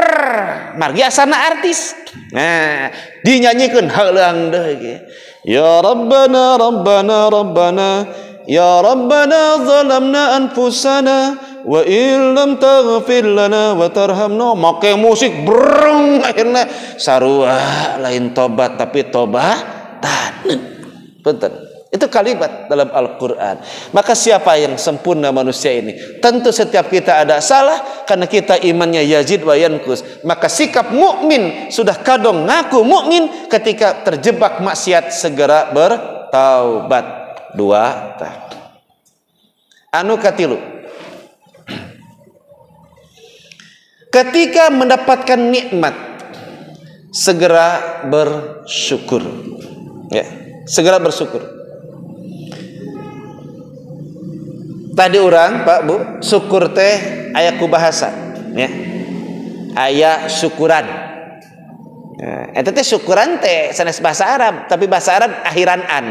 Margi asana artis. Nah, dinyanyikeun heuleung deui ge. Ya Rabbana Rabbana Rabbana ya Rabbana zalamna anfusana wa in lam taghfir lana wa tarhamna. Make musik breng akhirna sarua lain tobat tapi tobatan. Punten. Itu kalimat dalam Al-Quran. Maka siapa yang sempurna manusia ini? Tentu setiap kita ada salah, karena kita imannya yazid wa yankus. Maka sikap mukmin sudah kadung ngaku mukmin, ketika terjebak maksiat segera bertaubat. Dua. Anu katilu, ketika mendapatkan nikmat segera bersyukur. Ya, segera bersyukur. Tadi orang Pak Bu, syukur teh aya ku bahasa, ya. Aya syukuran. Eta teh syukuran teh sanes bahasa Arab, tapi bahasa Arab akhiran an.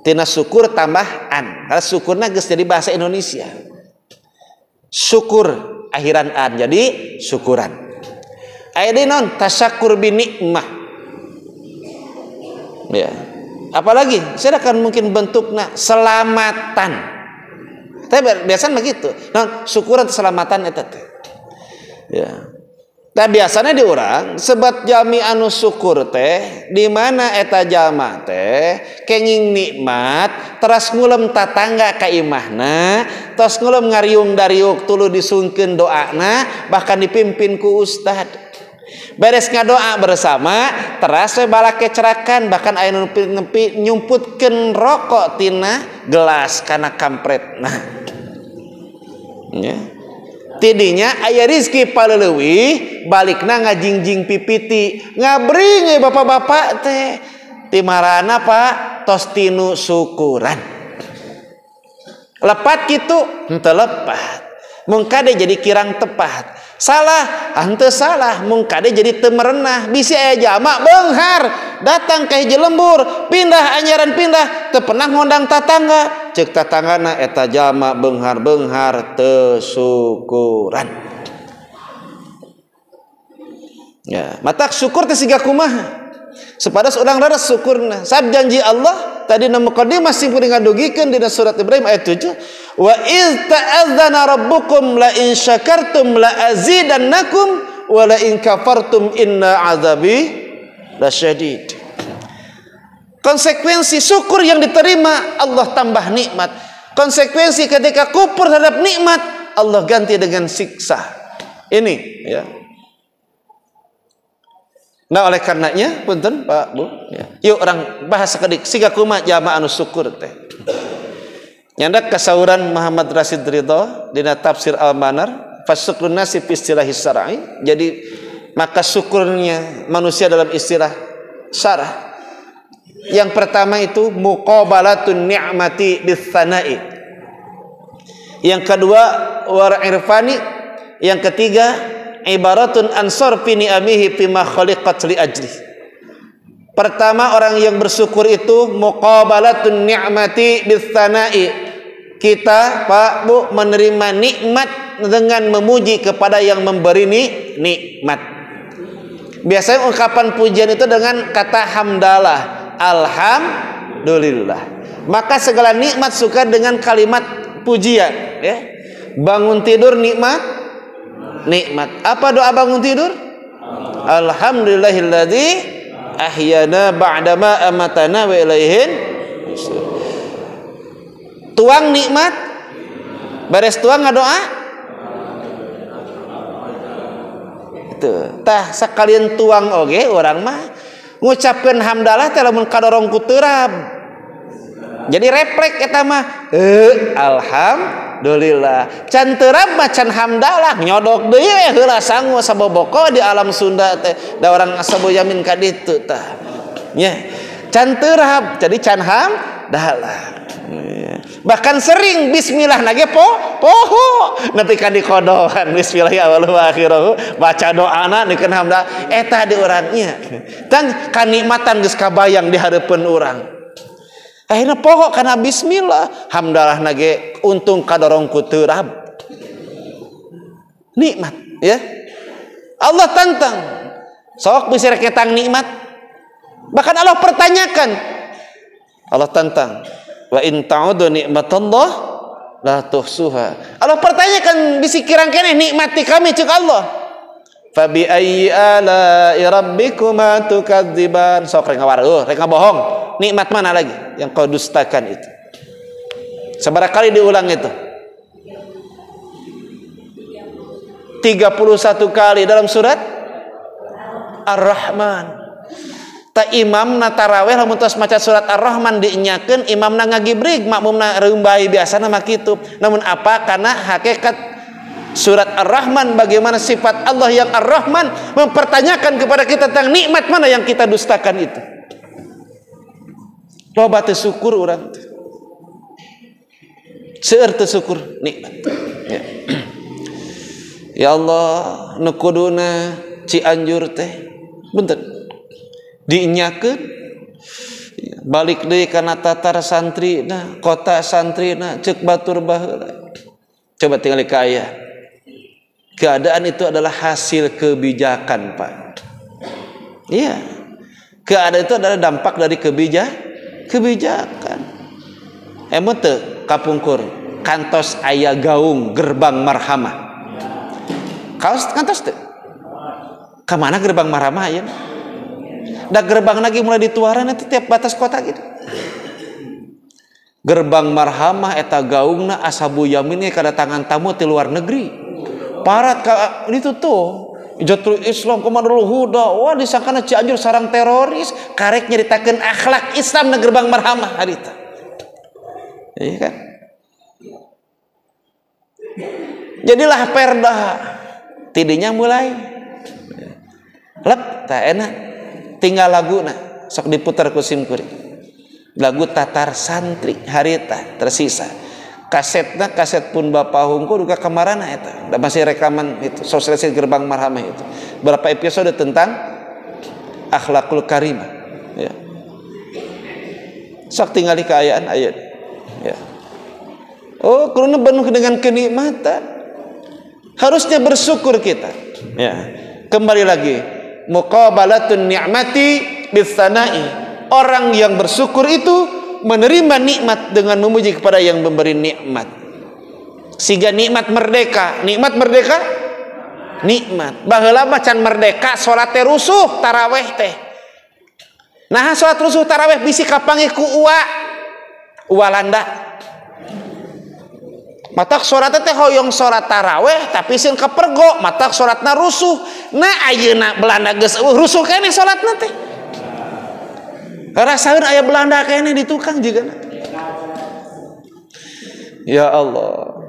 Tina syukur tambah an. Karena syukurna geus jadi bahasa Indonesia. Syukur akhiran an jadi syukuran. Aya deui non tasyakur bi nikmah. Ya. Apalagi sedangkan mungkin bentukna selamatan. Tapi biasanya begitu. Nah, syukuran keselamatan eta teh. Ya. Nah, biasanya di orang sebat jami anu syukur teh di mana eta jalma teh kenging nikmat teras ngulem tatangga ka imahna, teras ngulem ngariung dariuk tuluy disungkeun doana, bahkan dipimpin ku ustad. Beres ngadoa bersama teras we balake cerakan, bahkan aya nu nepi nyumputkeun rokok tina gelas kana kampretna. Ya. Tidinya aya rizki paleleuwih balikna ngajingjing pipiti ngabring bapak-bapak teh timarana Pak tos tinu syukuran lepat kitu henteu lepat mung kade jadi kirang tepat salah henteu salah mung kade jadi teu merenah bisi aya jamak beunghar datang ka hiji lembur pindah anyaran pindah teu pernah ngondang tatangga cek tatanggana eta jalma beunghar-beunghar teu syukuran. Ya, matak syukur teh siga kumaha? Supados urang rares syukurna. Sab janji Allah tadi na muqaddimah sing kuring ngadugikeun dina surat Ibrahim ayat 7, wa iz ta'adzana rabbukum la in syakartum la azidannakum wa la in kafartum inna azabi lasyadid. Konsekuensi syukur yang diterima Allah tambah nikmat. Konsekuensi ketika kufur terhadap nikmat Allah ganti dengan siksa. Ini ya. Nah oleh karenanya punten Pak Bu ya. Yuk orang bahas sekedik siga kumaha jamaah anu syukur teh. Nyandak kasauran Muhammad Rasid Ridho dina tafsir Al-Manar fasyukrun nasi fi istilahi syar'i. Jadi maka syukurnya manusia dalam istilah syarah. Yang pertama itu muqabalatun ni'mati bitsana'i. Yang kedua war'irfani. Yang ketiga ibaratun ansor fi ni'amihi bima khaliqat li ajli. Pertama orang yang bersyukur itu muqabalatun ni'mati bitsana'i. Kita Pak Bu menerima nikmat dengan memuji kepada yang memberi nikmat. Biasanya ungkapan pujian itu dengan kata hamdalah, alhamdulillah. Maka segala nikmat suka dengan kalimat pujian ya. Bangun tidur nikmat. Apa doa bangun tidur? Alhamdulillahilladzi ahyana ba'dama amatana wa ilaihin. Tuang nikmat. Beres tuang ngadoa. gitu. Tah sakalian tuang oge orang mah ngucapkeun hamdalah teh lamun kadorong ku teurab. Jadi refleks eta mah alhamdulillah. Can teurab mah can hamdalah nyodok deui heula sangu saboboko di alam Sunda teh. Da orang asabu yamin ka ditu tah. Nya. Can teurab jadi can hamdalah. Bahkan sering bismillah nage poho nepi ka dikodohan bismillahi awwaluhu wa akhiruhu baca doana nikeun hamdalah eta di urangnya dan kanikmatan geus kabayang di hareupeun urang akhirna poho kana bismillah hamdalah nage untung kadorong ku teurab nikmat ya Allah tantang sok bisa reketang nikmat bahkan Allah pertanyakan Allah tantang wa in ta'udu nikmatallah la tuhsuha. Allah pertanyakan bisi kirang keneh nikmati kami cek Allah. Fa bi ayyi ala'i rabbikuma tukadziban. Sok rek ngawareuh, rek ngabohong. Nikmat mana lagi yang kau dustakan itu? Seberapa kali diulang itu? 31 kali dalam surat Ar-Rahman. Imam na taraweh lamun tos maca surat Ar-Rahman dinyakeun imamna ngagibrig makmumna reumbahi biasana mah kitu namun apa karena hakikat surat Ar-Rahman bagaimana sifat Allah yang Ar-Rahman mempertanyakan kepada kita tentang nikmat mana yang kita dustakan itu loba teu syukur urang seueur teu syukur nikmat ya. Ya Allah nu kuduna Cianjur teh bunten dinyakeun balik deui kana tatar santrina kota santrina cek batur baheula coba tinggal ka aya keadaan itu adalah hasil kebijakan Pak iya keadaan itu adalah dampak dari kebijakan emang teu kapungkur kantos aya gaung gerbang marhamah kantos teu ka mana gerbang marhamah aya da gerbang lagi mulai dituaran nanti tiap batas kota gitu gerbang marhamah eta gaungna asabu yaminnya kedatangan tamu di luar negeri parat ka itu tuh Jatul Islam Komandanul Huda wah disangkana Cianjur sarang teroris karek nyeritakeun akhlak Islam na gerbang marhamah harita iya kan jadilah perda tidinya mulai lep tak enak tinggal laguna sok diputar ku simkuring lagu tatar santri harita tersisa kasetna kaset pun bapak hungku duka kamarana eta da masih rekaman itu sosialisasi gerbang marhamah itu berapa episode tentang akhlakul karimah ya sok tinggali keayaan ayat ya oh karena penuh dengan kenikmatan harusnya bersyukur kita ya kembali lagi muqabalatun ni'mati bisana'i orang yang bersyukur itu menerima nikmat dengan memuji kepada yang memberi nikmat sehingga nikmat merdeka nikmat baheula macan merdeka salat teh rusuh taraweh teh nah salat rusuh taraweh bisi kapanggih ku uwa landa matak salat teh hoyong salat taraweh tapi sieun kapergo matak salatna rusuh nah ayeuna Belanda geus rusuh keneh salatna teh rasaeun aya Belanda keneh di tukang jigana ya Allah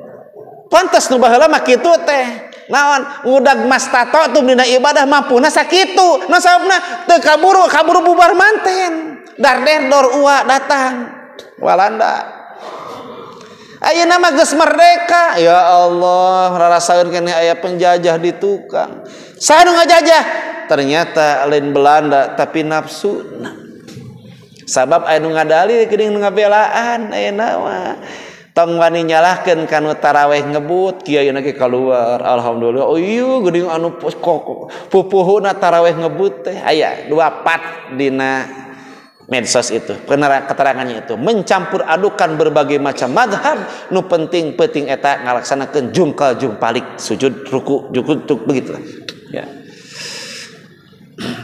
pantes nu baheula mah kitu teh naon ngudag mas tato tuh dina ibadah mampuna sakitu nah sababna teu kaburu bubar manten dor uwa datang Walanda ayeuna mah geus merdeka ya Allah rarasaeun keneh aya penjajah di tukang saha nu ngajajah ternyata lain Belanda tapi nafsuna sabab aya nu ngadali geuning nu ngabelaan ayeuna mah tong wani nyalahkeun kanu taraweh ngebut kieu ge keluar alhamdulillah oh ieu geuning anu pupuhuna taraweh ngebut teh aya 24 dina medsos itu keterangannya itu mencampur adukan berbagai macam mazhab nu penting eta ngalaksanakeun jungkal jumpalik sujud ruku jukut begitulah ya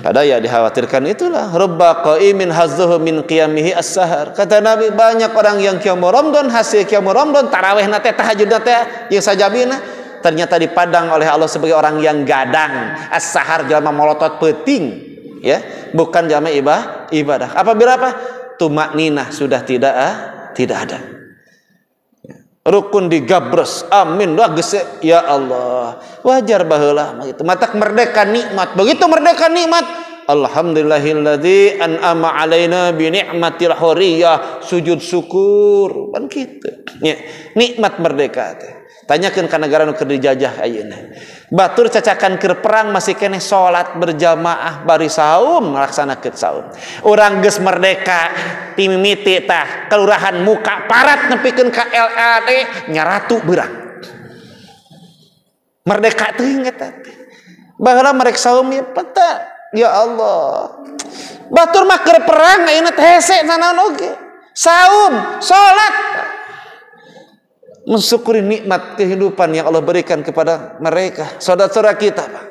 pada ya dikhawatirkan itulah rubba qaimin hazzuhu min qiyamihi as-sahar kata Nabi banyak orang yang qiyamul Ramadan hasil qiyamul Ramadan tarawihna teh tahajudna teh jeung sajabina ternyata dipandang oleh Allah sebagai orang yang gadang. As-sahar jalma molotot peuting, ya, bukan jalma ibadah. Apabila apa? Tumakninah sudah tidak ada. Rukun digabres, amin lah geus, ya Allah. Wajar baheula gitu. Matak merdeka nikmat. Begitu merdeka nikmat, alhamdulillahilladzi an'ama alaina bi ni'matil huriyah, sujud syukur kan kitu. Ya, nikmat merdeka teh. Tanyakeun ka negara nu keur dijajah ayeuna. Batur cacakan keur perang masih keneh salat berjamaah bari saum ngalaksanakeun saum. Urang geus merdeka ti mimiti tah kelurahan muka parat nepikeun ka LAD nyaratu beurang. Merdeka teuing eta teh. Baheula merek saum ya peta. Ya Allah, batur mah keur perang ayeuna teh hese sanaon oge. Saum, salat, mensyukuri nikmat kehidupan yang Allah berikan kepada mereka, saudara-saudara kita, Pak.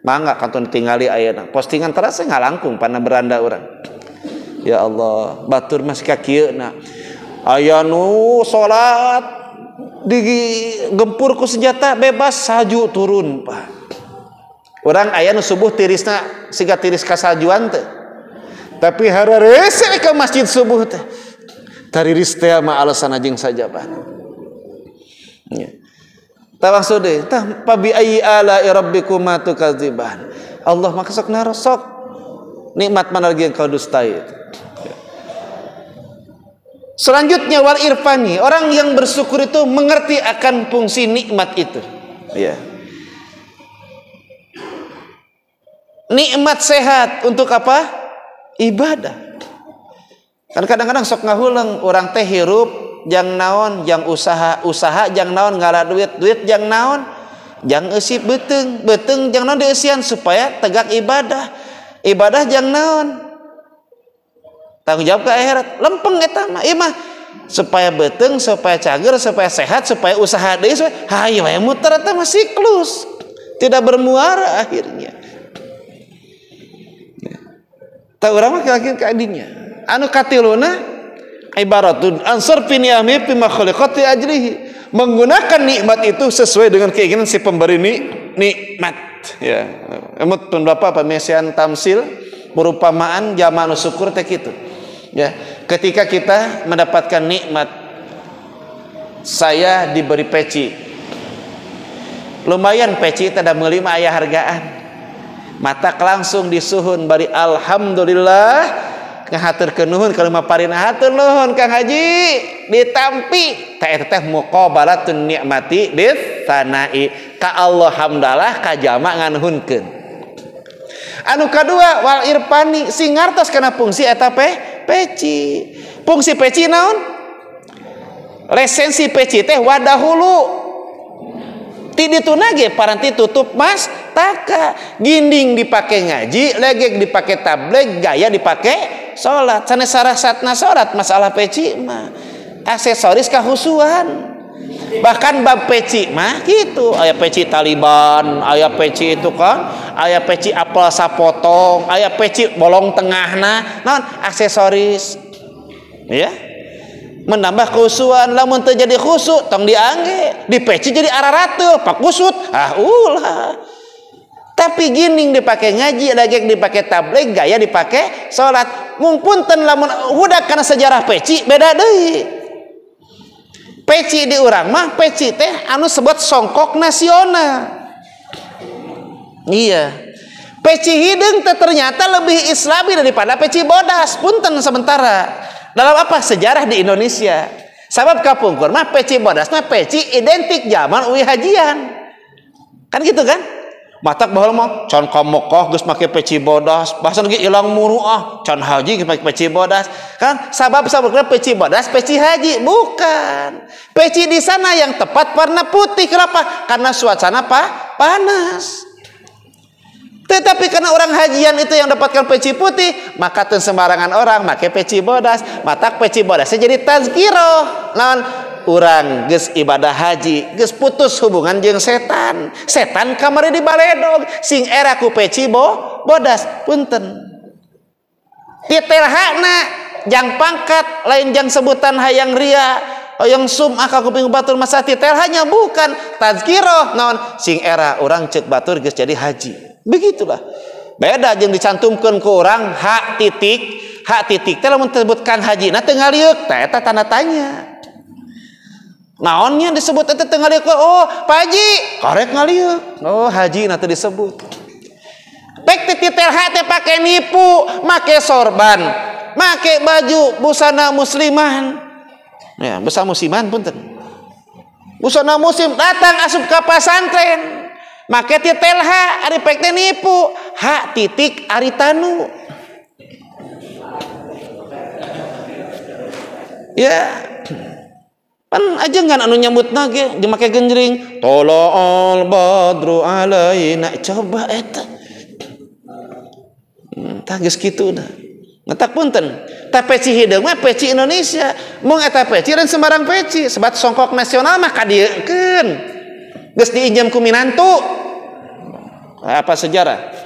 Mangga kantun tingali ayeuna. Postingan terasa ngalangkung pana beranda urang. Ya Allah, batur mah sika kieuna. Aya nu salat digempur ku senjata bebas salju turun, Pak. Orang aya nu subuh tirisna siga tiris ka saljuan teh. Tapi hararese ke masjid subuh teh. Tariris teh mah alasan jeung sajabah. Ya. Tah maksud deui, tah pabi ayyi ala rabbikuma tukadziban. Allah mah sok narosok. Nikmat mana lagi yang kau dustai. Selanjutnya wal irfani, orang yang bersyukur itu mengerti akan fungsi nikmat itu. Ya. Nikmat sehat untuk apa? Ibadah. Kan kadang-kadang sok ngahuleung orang teh hirup jang naon, jang usaha jang naon, ngala duit jang naon, jang eusi beteung jang naon dieusian supaya tegak ibadah jang naon. Tanggung jawab ke akhirat lempeng eta mah. Ieu mah supaya beteung, supaya cager, supaya sehat, supaya usaha deui, hayu we muter eta mah siklus. Tidak bermuara akhirnya. Tak urang mah kaki kadinya. Anu katiluna ibaratun ansar fi ni'ami fi makhluqati ajlihi. Menggunakan nikmat itu sesuai dengan keinginan si pemberi nikmat. Ya. Emut pun Bapak pemesian tamsil perumpamaan zaman syukur teh kitu. Ya. Ketika kita mendapatkan nikmat, saya diberi peci. Lumayan peci teh da meuli mah aya hargaan. Matak langsung disuhun bari alhamdulillah ngahaturkeun nuhun ka lima parina hatur nuhun Kang Haji ditampi teh eta teh muqabalatun nikmati bis sanai ka Allah hamdalah ka jama nganuhunkeun. Anu kadua wal irfani sing ngartos kana fungsi eta peci. Fungsi peci naon? Lesensi peci teh wadah hulu. Ti dituna ge paranti tutup mas taka, ginding dipake ngaji, legek dipake tabligh, gaya dipake salat. Sanes sarasatna salat masalah peci mah aksesoris kahusuan. Bahkan bab peci mah gitu, aya peci Taliban, aya peci itu kan, aya peci apel sapotong, aya peci bolong tengahna, naon aksesoris. Ya. Menambah khusuan, lamun teu jadi khusuk tong diangge, dipeci jadi ararateul pak kusut ulah. Tapi ginding dipake ngaji, legek dipake tabligh, gaya dipake salat. Mung punten lamun hudak kana sejarah peci beda deui. Peci di urang mah peci teh anu sebut songkok nasional. Iya. Peci hideung teh ternyata lebih islami daripada peci bodas. Punten sementara. Dalam apa sejarah di Indonesia? Sabab kapungkur mah peci bodas mah peci identik zaman uwi hajian. Kan gitu kan? Matak baheula mah can kamokoh geus make peci bodas, bahasan ge ilang muruah, can haji geus make peci bodas. Kan sabab peci bodas peci haji bukan. Peci di sana yang tepat warna putih. Kenapa? Karena suasana panas. Tetapi karena orang hajian itu yang dapatkan peci putih, maka teu sembarangan orang make peci bodas. Matak peci bodasnya jadi tazkirah. Naon? Urang geus ibadah haji, geus putus hubungan jeung setan. Setan kamari di baledog, sing era ku peci bodas. Punten. Titelhana jang pangkat lain jang sebutan hayang ria. hoyong sum ka kuping batur masa titel hanya bukan tazkirah naon sing era orang cek batur geus jadi haji. Begitulah. Beda jeung dicantumkeun ku urang hak titik teh lamun disebutkan haji na teu ngaliuk teh eta tanda tanya. Naonnya disebut eta teu ngaliuk? Oh, Pak Haji, korek ngaliuk. Oh, haji na teu disebut. Pek titel hak teh pake nipu, make sorban, make baju busana musliman. Ya, busana musiman punten. Busana muslim datang asup ka pasantren. Make titel hak ari pek teh nipu, hak titik ari tanu. Ya. Pan ajengan anu nyambutna ge jeung make genjring. Tola'al badru alaina. Coba eta. Tah geus kitu dah. Ngetak punten. Tah peci hideung mah peci Indonesia. Mung eta peci dan sembarang peci. Sebat songkok nasional mah kadiekeun. Geus diinjem ku minantu. Apa sejarah?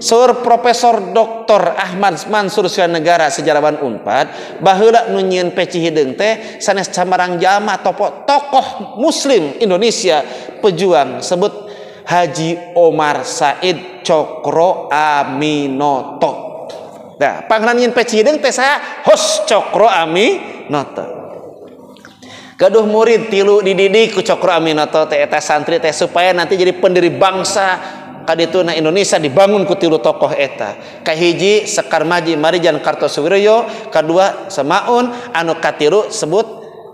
Sur Profesor Dr. Ahmad Mansur Negara sejarawan Unpad baheula nu nyieun peci hideung teh sanes camarang jama tokoh muslim Indonesia pejuang sebut Haji Omar Said Cokro Aminoto. Nah, pangran nyieun peci hideung teh saha? Hos Cokro Aminoto. Gaduh murid tilu dididik ku Cokro Aminoto teh eta santri teh supaya nanti jadi pendiri bangsa. Kadituna Indonesia dibangun ku tilu tokoh eta. Kahiji Sekar Maji Marijan Kartosuwiryo, kadua Semaun, anu katilu sebut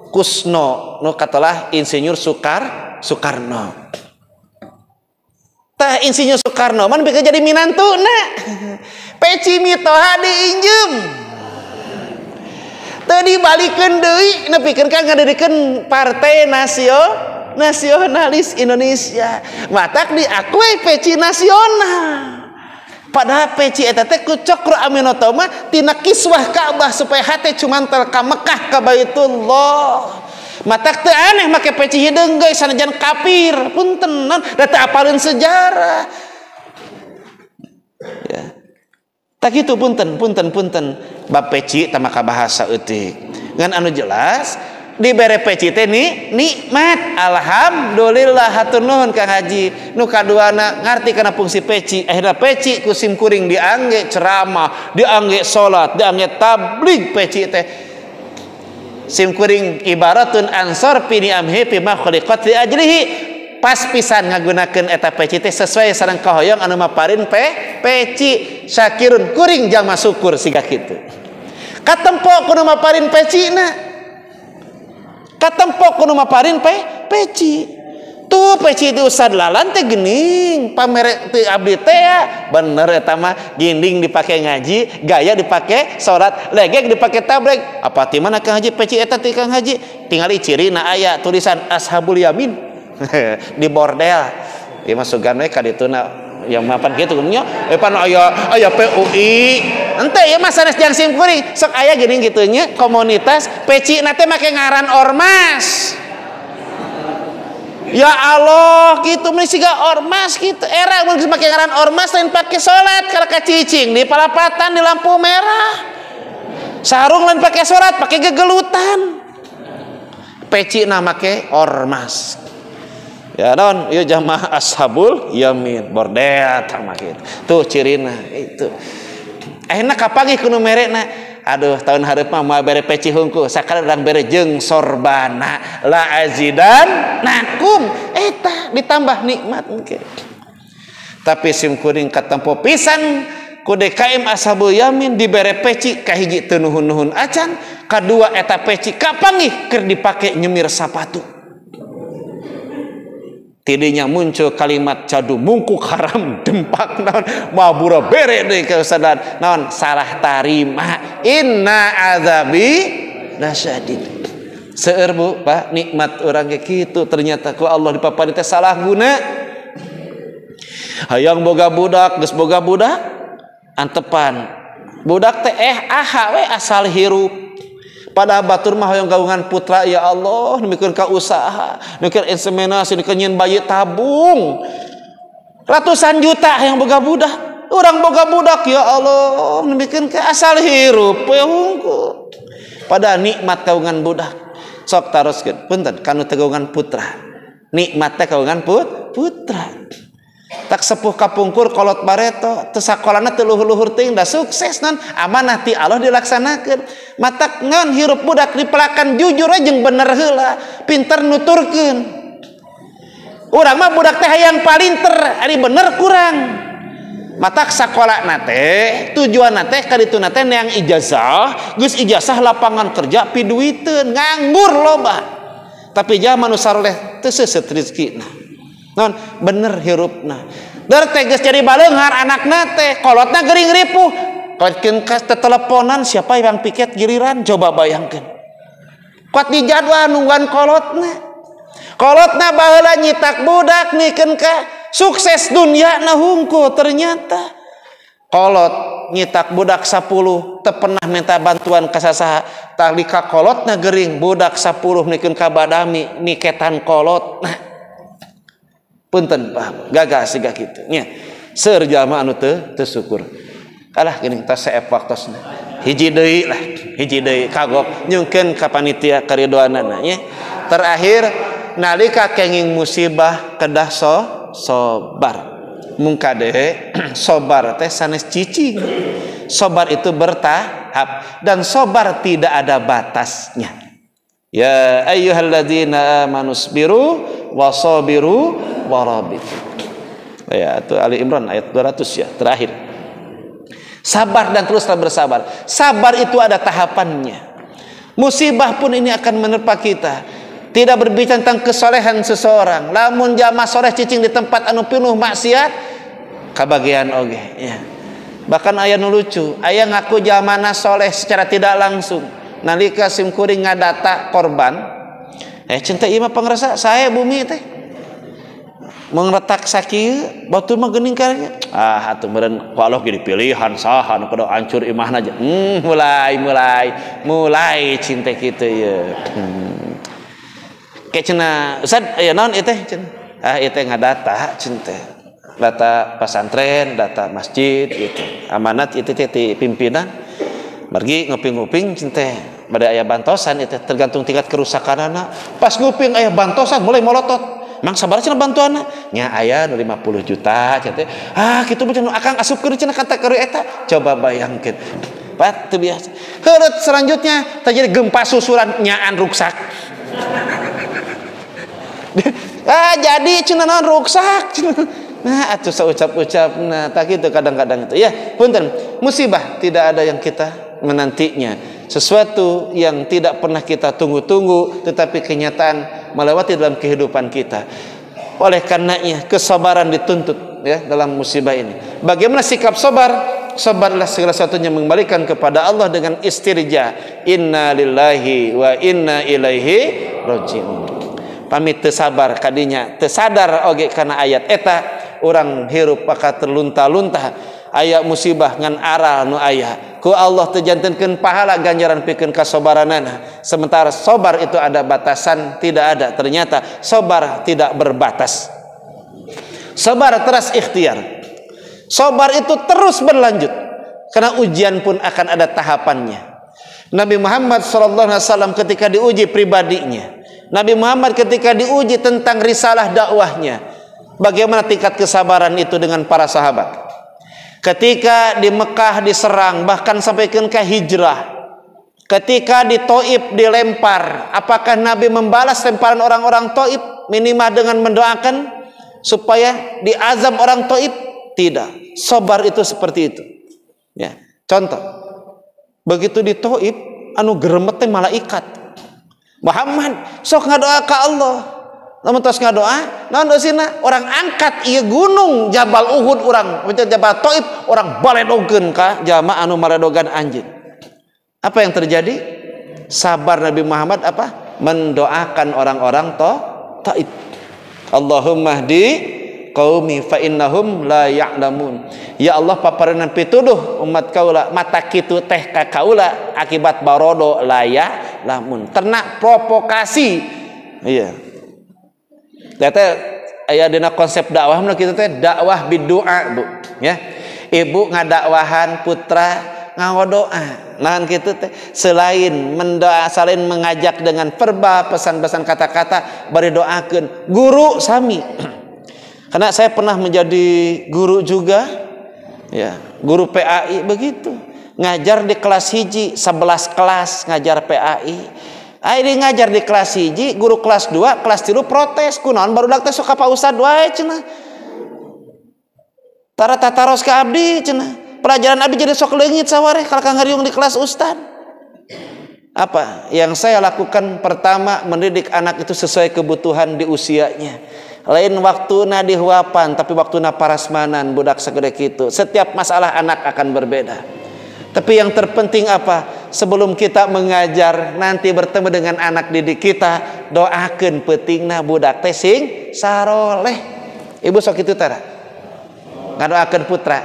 Kusno, nu katelah Insinyur Soekarno. Tah Insinyur Soekarno man bika jadi minantuna. Peci mitoha diinjem. Teu dibalikeun deui nepikeun ka ngadeukeun Partai Nasionalis Indonesia. Matak diakui peci nasional. Padahal peci eta teh ku Cokro Aminoto mah tina kiswah Ka'bah supaya hate cumantel ka Mekah ka Baitullah. Matak teu aneh make peci hideung geus sanajan kafir. Punten non da teu apaleun sejarah. Ya. Tak kitu punten. Bab peci teh maka bahasa eutik. Ngan anu jelas dibere peci teh nikmat. Alhamdulillah hatur nuhun Kang Haji. Nu kaduana ngarti kana fungsi peci. Akhirna peci ku sim kuring diangge ceramah, diangge salat, diangge tabligh peci teh. Sim kuring ibaratun ansor fi ni'amhi fi ma khuliqat li ajlihi. Pas pisan ngagunakeun eta peci teh sesuai sareng kahoyong anu maparin peci. Syakirun kuring jalma syukur siga kitu. Katempo kudu maparin pecina. Katempo kudu maparin peci. Tuh peci di usad lalan teh geuning, pamere teu abdi teh ya. Bener eta mah ginding dipake ngaji, gaya dipake salat, legek dipake tabligh. Apa ti mana Kang Haji peci eta ti Kang Haji? Tingali cirina aya tulisan Ashabul Yamin di bordel. Ieu mah sugan we ka dituna yang mapan kitu nya. Pan aya PUI. Ente ya mah sanes jang sim kuring sok aya geuning kitu nya komunitas peci na teh make ngaran ormas. Ya Allah, gitu meni siga ormas gitu. Era mun make ngaran ormas lain pake salat kala kacicing di palapatan di lampu merah. Sarung lain pake salat, pake gegelutan. Peci na make ormas. Ya don, ieu jamaah Ashabul Yamin, bordel tah mah kitu. Tuh cirina itu. Akhirna kapangih kudu merekna. Aduh tahun hareup mah bere peci hungkul sakali urang bere jeung sorbana la azidan nakum eta ditambah nikmat engke. Tapi sim kuring katempo pisan ku DKM Ashabul Yamin dibere peci kahiji teu nuhun-nuhun acan, kadua eta peci kapangih keur dipake nyemir sapatu. Tidinya muncul kalimat cadu mungkuk haram dempak naon mabura bere deui kausadan naon salah tarima inna azabi lasyadid. Seueur Bu Pak nikmat urang ge kitu ternyata ku Allah dipaparin teh salah guna. Hayang boga budak geus boga budak antepan budak teh aha we asal hirup. Pada batur mah hoyong gaungan putra ya Allah nemikeun ka usaha nemikeun inseminasi nemikeun bayi tabung ratusan juta yang boga budak urang boga budak ya Allah nemikeun ka asal hirup we hungkul pada nikmat gaungan budak sok taroskeun punten kanu tegungan putra nikmat teh kagungan putra tak sepuh kapungkur kolot bareto teu sakolana teu luhur-luhur teuing da sukses non amanah ti Allah dilaksanakeun matak ngan hirup budak dipelakan jujur aja jeung bener heula pinter nuturkeun urang mah budak teh hayang palinter ari bener kurang matak sakola nate tujuan nate kaditu nate neang ijazah geus ijazah lapangan kerja piduiteun nganggur loba tapi zaman nu saroleh teu seuseut rezekina non bener hirupna dar tegas jadi baleunghar anakna teh kolotna gering ripuh kolotkeun ka teleponan siapa yang piket giliran coba bayangkeun kuat di jadwal nungguan kolotna baheula nyitak budak nikeun ka sukses dunia na hungkul ternyata kolot nyitak budak 10 teu pernah minta bantuan ka sasaha talika kolotna gering budak 10 nikeun ka badami niketan kolot nah punten paham gagal siga kitu nya seur jalma anu teu syukur kalah geuning tos saep waktosna hiji deui kagok nyungkeun ka panitia karidoanana nya terakhir nalika kenging musibah kedah sobar mungkade sobar teh sanes cicing sobar itu bertahap dan sobar tidak ada batasnya ya ayyuhalladzina amanu sabiru wasabiru warabitu ya itu Ali Imran ayat 200 ya terakhir sabar dan teruslah bersabar sabar itu ada tahapannya musibah pun ini akan menerpa kita tidak berbicara tentang kesolehan seseorang lamun jamaah soleh cicing di tempat anu penuh maksiat kabagian oge ya bahkan aya nu lucu aya ngaku jamaah soleh secara tidak langsung nalika sim kuring ngadata korban cinta ieu mah pangrasa saya bumi teh mengretak sakieu batu mah geuning karanya atuh meureun ku Allah ge dipilihan saha nu kudu hancur imahna aja mulai cinta kitu ye kayak cenah Ustaz aya naon ieu teh cenah ieu teh ngadata cinta data pesantren data masjid gitu amanat itu teh ti pimpinan margi nguping-nguping cinta bade aya bantosan itu tergantung tingkat kerusakanana pas nguping aya bantosan mulai molotot mang sabar cenah bantuanna nya aya 50 juta cenah kitu mah akang asupkeun cenah kata keur eta coba bayangkeun pat teu biasa heureut selanjutnya terjadi gempa susulan nyaan ruksak jadi cenah naon ruksak nah atuh saucap-ucap nah tak kitu kadang-kadang itu ya punten musibah tidak ada yang kita menantinya sesuatu yang tidak pernah kita tunggu-tunggu tetapi kenyataan melewati dalam kehidupan kita oleh karenanya kesabaran dituntut ya dalam musibah ini bagaimana sikap sabarlah segala sesuatunya mengembalikan kepada Allah dengan istirja inna lillahi wa inna ilaihi rajiun pamit teu sabar kadinya teu sadar oge kana ayat eta urang hirup paka terlunta-lunta aya musibah ngan aral nu aya ku Allah teu jantenkeun pahala ganjaran pikeun kasabaranana sementara sabar itu ada batasan tidak ada ternyata sabar tidak berbatas sabar teras ikhtiar sabar itu terus berlanjut karena ujian pun akan ada tahapannya Nabi Muhammad SAW ketika diuji pribadinya Nabi Muhammad ketika diuji tentang risalah dakwahnya bagaimana tingkat kesabaran itu dengan para sahabat ketika di Mekah diserang bahkan sampai ke hijrah ketika di Taif dilempar apakah Nabi membalas lemparan orang-orang Taif minimal dengan mendoakan supaya diazab orang Taif tidak sabar itu seperti itu ya contoh begitu di Taif anu geremet teh malaikat Muhammad sok ngadoa ka Allah lamun tos ngadoa naon eusina orang angkat ieu gunung Jabal Uhud urang Jabal Taif orang baledogkeun ka jalma anu maledogan anjeun apa yang terjadi sabar Nabi Muhammad apa mendoakan orang-orang Taif Allahumma hdi qaumi fa innahum la ya'lamun ya Allah papareunna pituduh umat kaula mata kitu teh ka kaula akibat barodo la ya'lamun ternak provokasi iya data aya dina konsep dakwah mah kitu teh dakwah bidu'a Bu ya ibu ngadakwahan putra ngawa doa. Nah gitu teh selain mendoa, selain mengajak dengan verba, pesan-pesan kata-kata, bari doakeun guru sami. Karena saya pernah menjadi guru juga, ya, guru PAI begitu. Ngajar di kelas hiji 11 kelas ngajar PAI. Aing ngajar di kelas hiji, guru kelas 2, kelas 3 protes kunaon barudak teh sok ka Pak Ustad wae cenah. Tara tataros ka abdi cenah. Pelajaran abdi jadi sok leungit sawareh kalka ngariung di kelas ustad. Apa yang saya lakukan? Pertama, mendidik anak itu sesuai kebutuhan di usianya. Lain waktuna dihuapan, tapi waktuna parasmanan budak segede kitu. Setiap masalah anak akan berbeda. Tapi yang terpenting apa? Sebelum kita mengajar, nanti bertemu dengan anak didik kita, doakeun peutingna budak teh sing saroleh. Ibu sok kitu tara. Ngadoakeun putra.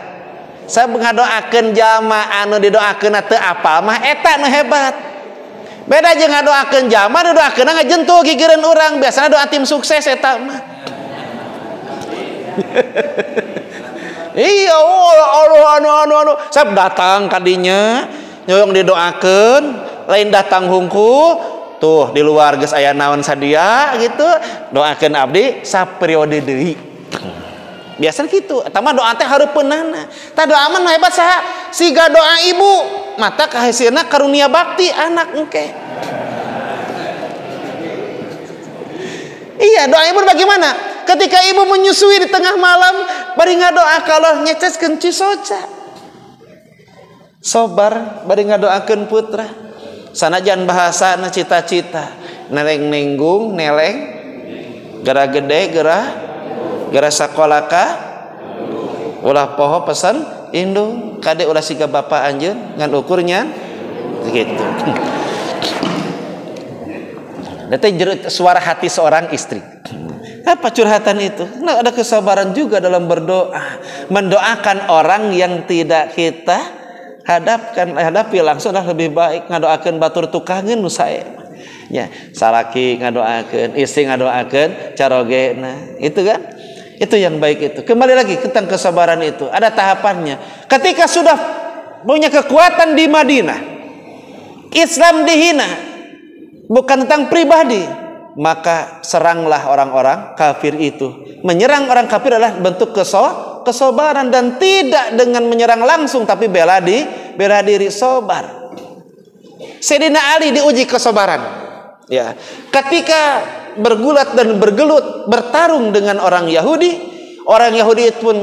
Saya ngadoakeun jalma anu didoakeun teu apal mah eta nu hebat. Beda jeung ngadoakeun jalma nu doakeunna ngajentul gigireun urang, biasana doa tim sukses eta mah. Iya, anu saya datang kadinya nyoyong didoakeun, lain datang hungku tuh di luar geus aya naon sadia gitu, doakeun abdi saperiode deui. Biasanya gitu, eta mah doa teh hareupeunana. Tah doa mah hebat saha? Siga doa ibu, mata kahasilna karunia bakti anak engke. Iya, doa ibu bagaimana? Ketika ibu menyusui di tengah malam, bari ngadoa ka Allah nyeceskeun cisoca. Sobar bari ngadoakeun putra. Sanajan bahasana cita-cita, neleng-nenggung, neleng, gara gede, gara sakola ka ulah poho pesan indung kade ulah siga bapa anjeun ngan ukurnya gitu. Dete suara hati seorang istri. Apa curhatan itu? Nah, ada kesabaran juga dalam berdoa, mendoakan orang yang tidak kita hadapi langsung dah lebih baik. Ngadoakeun batur tukangeun nu sae. Ya, salaki ngadoakeun, istri ngadoakeun, carogena. Itu kan? Itu yang baik itu. Kembali lagi tentang kesabaran itu. Ada tahapannya. Ketika sudah punya kekuatan di Madinah, Islam dihina, bukan tentang pribadi, maka seranglah orang-orang kafir itu. Menyerang orang kafir adalah bentuk kesabaran dan tidak dengan menyerang langsung, tapi bela diri, sabar. Sayyidina Ali diuji kesabaran. Ya, ketika bergulat dan bergelut bertarung dengan orang Yahudi pun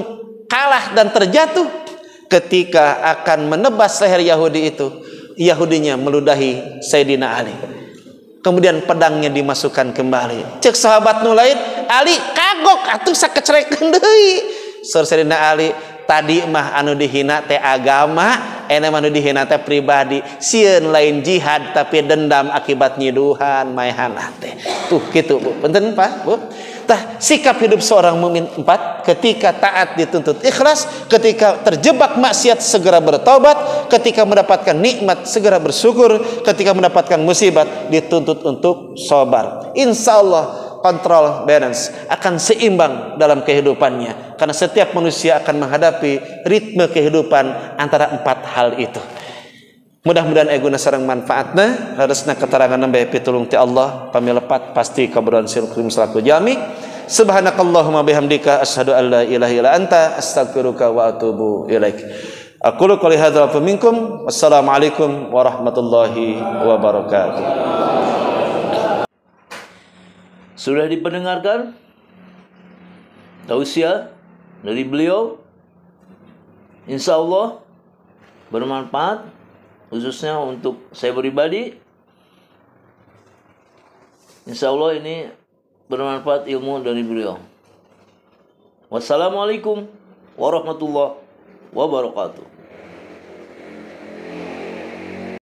kalah dan terjatuh. Ketika akan menebas leher Yahudi itu, Yahudinya meludahi Sayyidina Ali. Kemudian pedangnya dimasukkan kembali. Cek sahabat nu lain, Ali kagok atuh sakecerekeun deui. Sayyidina Ali, tadi mah anu dihina teh agama, ene mah anu dihina teh pribadi. Sieun lain jihad tapi dendam akibat nyiduhan maehanah teh. Tuh kitu Bu. Punten Pak, Bu. Tah sikap hidup seorang mukmin 4, ketika taat dituntut ikhlas, ketika terjebak maksiat segera bertobat, ketika mendapatkan nikmat segera bersyukur, ketika mendapatkan musibat dituntut untuk sabar. Insyaallah kontrol balance akan seimbang dalam kehidupannya, karena setiap manusia akan menghadapi ritme kehidupan antara 4 hal itu. Mudah-mudahan eguna sareng manfaatna harusna keterangan nembe pitulung ti Allah pamilepat pasti kaburan silkum selaku jami. Subhanakallahumma bihamdika asyhadu an la ilaha illa anta astaghfiruka wa atubu ilaik. Aqulu qouli hadza wa minkum wassalamualaikum warahmatullahi wabarakatuh. Sudah dipendengarkan tausiah dari beliau, insyaallah bermanfaat, khususnya untuk saya pribadi. Insyaallah ini bermanfaat ilmu dari beliau. Wassalamualaikum warahmatullahi wabarakatuh.